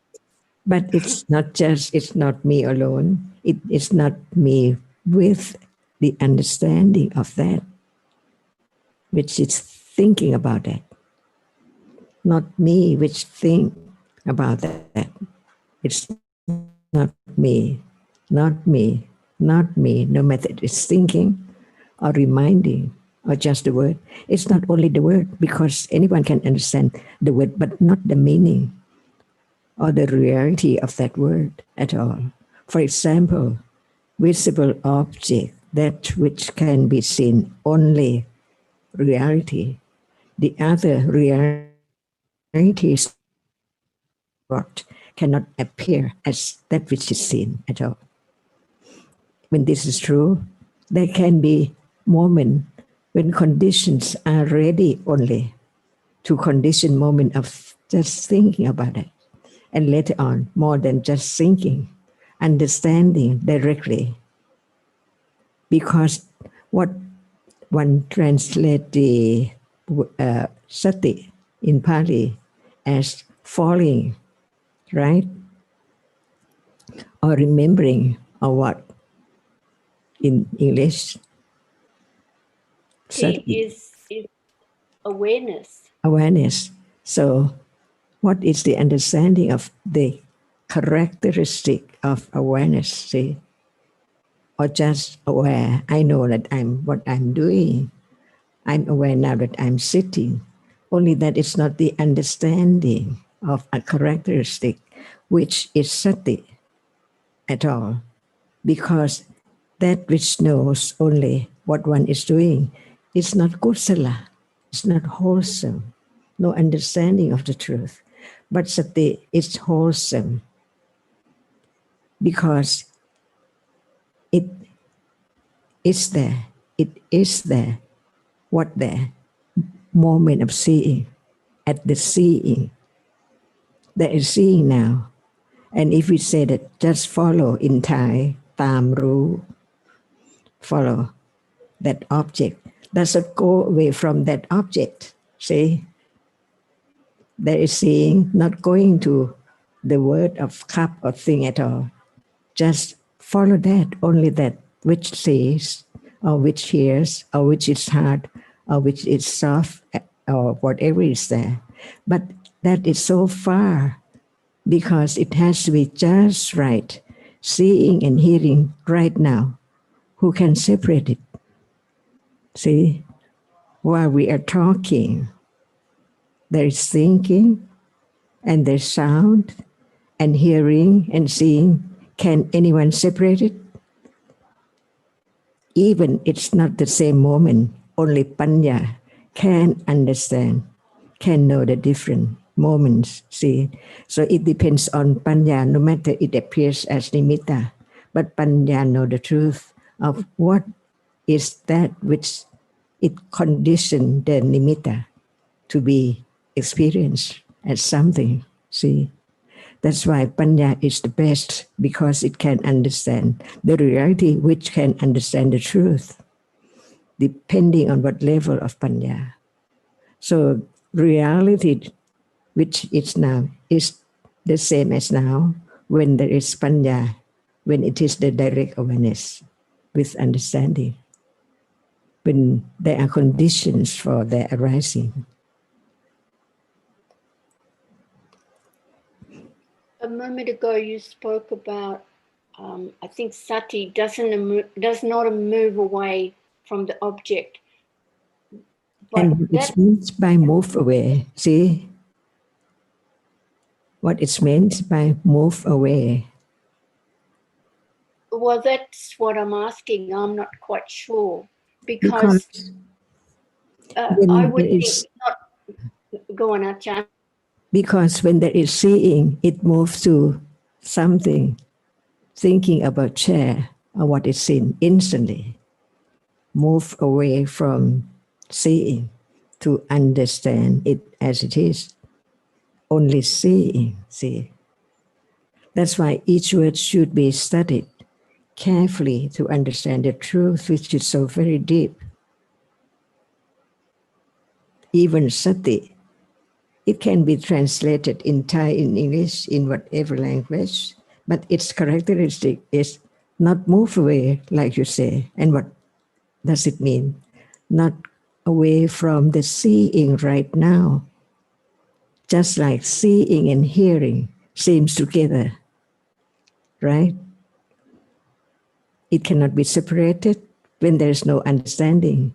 [SPEAKER 8] But it's not me alone. It is not me with the understanding of that, which is thinking about that. Not me which think about that. It's not me, not me, not me, no matter it's thinking or reminding or just the word. It's not only the word, because anyone can understand the word, but not the meaning or the reality of that word at all. For example, visible object, that which can be seen, only reality. The other realities cannot appear as that which is seen at all. When this is true, there can be moment when conditions are ready only to condition moment of just thinking about it. And later on, more than just thinking, understanding directly. Because what one translates the sati in Pali as falling, right? Or remembering, or what in English?
[SPEAKER 12] It is awareness.
[SPEAKER 8] Awareness. So what is the understanding of the characteristic of awareness, see? Or just aware, I know that what I'm doing. I'm aware now that I'm sitting. Only that it's not the understanding of a characteristic, which is sati at all. Because that which knows only what one is doing is not kusala, it's not wholesome. no understanding of the truth. But sati is wholesome because it is there. It is there. What there? Moment of seeing. At the seeing. There is seeing now. And if we say that just follow in Thai, tam ru, follow that object, doesn't go away from that object. See? There is seeing, not going to the word of cup or thing at all. Just follow that, only that which sees, or which hears, or which is hard, or which is soft, or whatever is there. But that is so far because it has to be just right, seeing and hearing right now. Who can separate it? See, while we are talking, there is thinking, and there's sound, and hearing, and seeing. Can anyone separate it? Even it's not the same moment, only Panya can understand, can know the different moments, see. So it depends on Panya, no matter it appears as nimitta, but Panya know the truth of what is that which it conditioned the nimitta to be experienced as something, see. That's why Panya is the best, because it can understand the reality, which can understand the truth, depending on what level of Panya. So reality, which is now, is the same as now when there is Panya, when it is the direct awareness with understanding, when there are conditions for their arising.
[SPEAKER 12] A moment ago, you spoke about, I think sati does not move away from the object. But
[SPEAKER 8] And it's meant by move away. See what it's meant by move away.
[SPEAKER 12] Well, that's what I'm asking. I'm not quite sure because I would think not. Go on, Ajahn.
[SPEAKER 8] Because when there is seeing, it moves to something, thinking about chair or what is seen instantly. Move away from seeing to understand it as it is. Only seeing, see. That's why each word should be studied carefully to understand the truth, which is so very deep. Even sati, it can be translated in Thai, in English, in whatever language, but its characteristic is not move away, like you say. And what does it mean? Not away from the seeing right now. Just like seeing and hearing seems together, right? It cannot be separated when there is no understanding.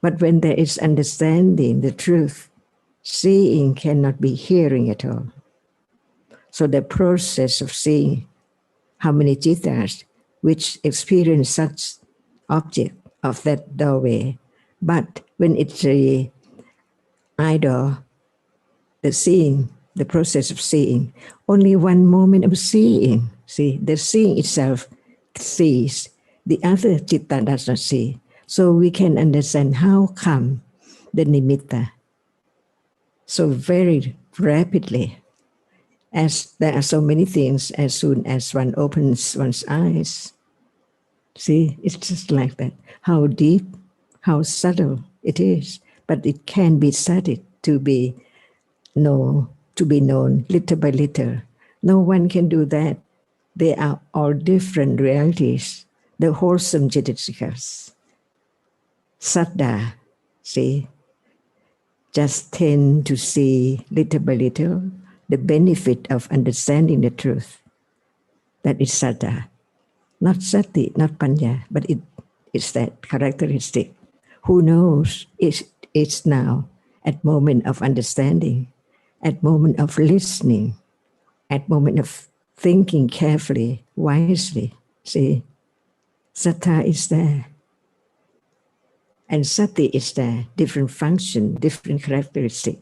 [SPEAKER 8] But when there is understanding, the truth, seeing cannot be hearing at all. So the process of seeing how many jittas which experience such object of that doorway, but when it's a idol, the seeing, the process of seeing, only one moment of seeing. See, the seeing itself sees, the other citta does not see. So we can understand how come the nimitta so very rapidly, as there are so many things as soon as one opens one's eyes. See, it's just like that. How deep, how subtle it is, but it can be studied to be known little by little. No one can do that. They are all different realities. The wholesome Jitatikas, Saddha, see, just tend to see little by little the benefit of understanding the truth. That is Saddha. Not sati, not panya, but it's that characteristic. Who knows? It's now at moment of understanding, at moment of listening, at moment of thinking carefully, wisely. See, sattha is there. And sati is there, different function, different characteristic.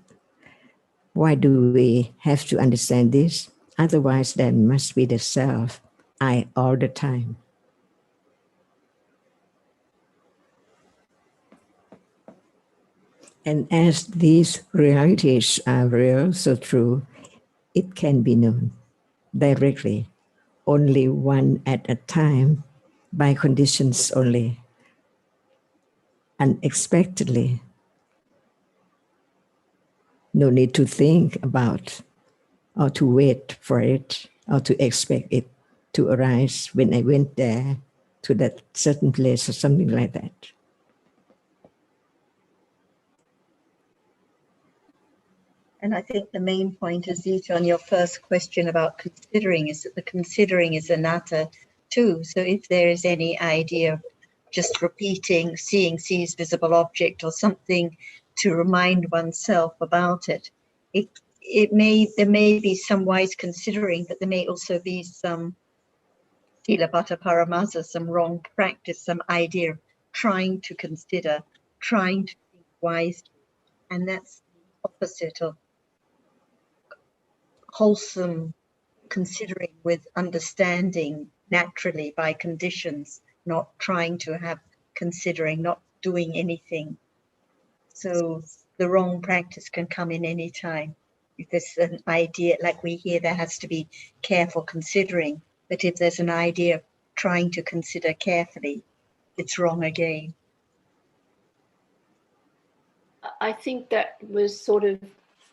[SPEAKER 8] Why do we have to understand this? Otherwise, there must be the self, I, all the time. And as these realities are real, so true, it can be known directly, only one at a time, by conditions only, unexpectedly. No need to think about or to wait for it or to expect it to arise when I went there to that certain place or something like that.
[SPEAKER 5] And I think the main point is, on your first question about considering, is that the considering is anatta too. So if there is any idea of just repeating, seeing, sees, visible object or something to remind oneself about it, there may be some wise considering, but there may also be some silabhata paramasa, some wrong practice, some idea of trying to consider, trying to think wisely. And that's the opposite of wholesome considering with understanding naturally by conditions, not trying to have considering, not doing anything. So the wrong practice can come in any time. If there's an idea, like we hear, there has to be careful considering, but if there's an idea of trying to consider carefully, it's wrong again.
[SPEAKER 12] I think that was sort of,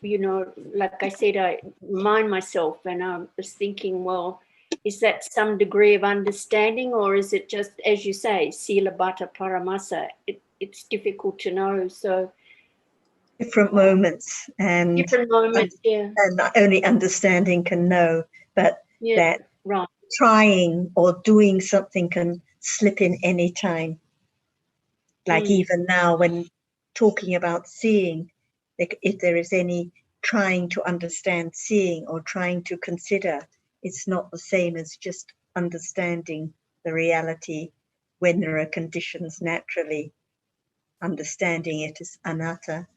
[SPEAKER 12] like I said, I remind myself, and I was thinking, well, is that some degree of understanding, or is it just, as you say, silabhata paramasa? It's difficult to know. So
[SPEAKER 5] different moments, and
[SPEAKER 12] different moments, yeah.
[SPEAKER 5] And not only understanding can know, but that
[SPEAKER 12] right.
[SPEAKER 5] Trying or doing something can slip in any time. Like even now when talking about seeing, if there is any trying to understand seeing or trying to consider, it's not the same as just understanding the reality when there are conditions naturally. Understanding it is anatta.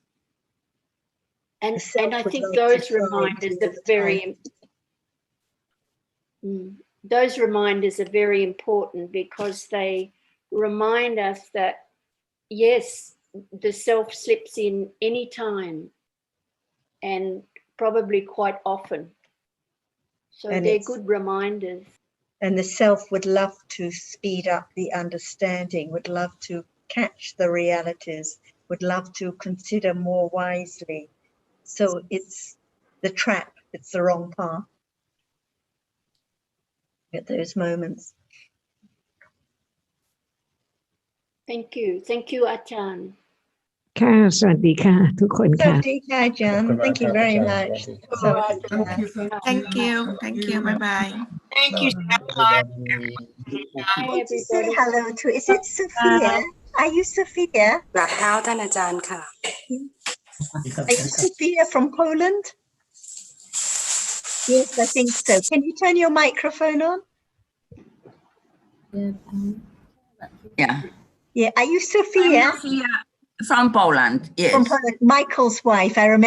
[SPEAKER 12] And I think those reminders are those reminders are very important, because they remind us that, yes, the self slips in any time, and probably quite often. So they're good reminders.
[SPEAKER 5] And the self would love to speed up the understanding, would love to catch the realities, would love to consider more wisely. So it's the trap, it's the wrong path at those moments.
[SPEAKER 12] Thank you, Ajahn.
[SPEAKER 8] ค่ะสวัสดีค่ะทุกคนค่ะ
[SPEAKER 5] Ajahn. Thank you very much.
[SPEAKER 10] Thank you. Bye bye.
[SPEAKER 13] Thank you so much.
[SPEAKER 12] Hi, everybody.
[SPEAKER 5] Say hello to, is it Sophia? Are you Sophia?
[SPEAKER 13] กราบเท้าท่านอาจารย์ค่ะ
[SPEAKER 5] Are you Sophia from Poland? Yes, I think so. Can you turn your microphone on?
[SPEAKER 13] Yeah.
[SPEAKER 5] Yeah, are you Sophia?
[SPEAKER 13] I'm Sophia from Poland, yes.
[SPEAKER 5] From Poland. Michael's wife, I remember.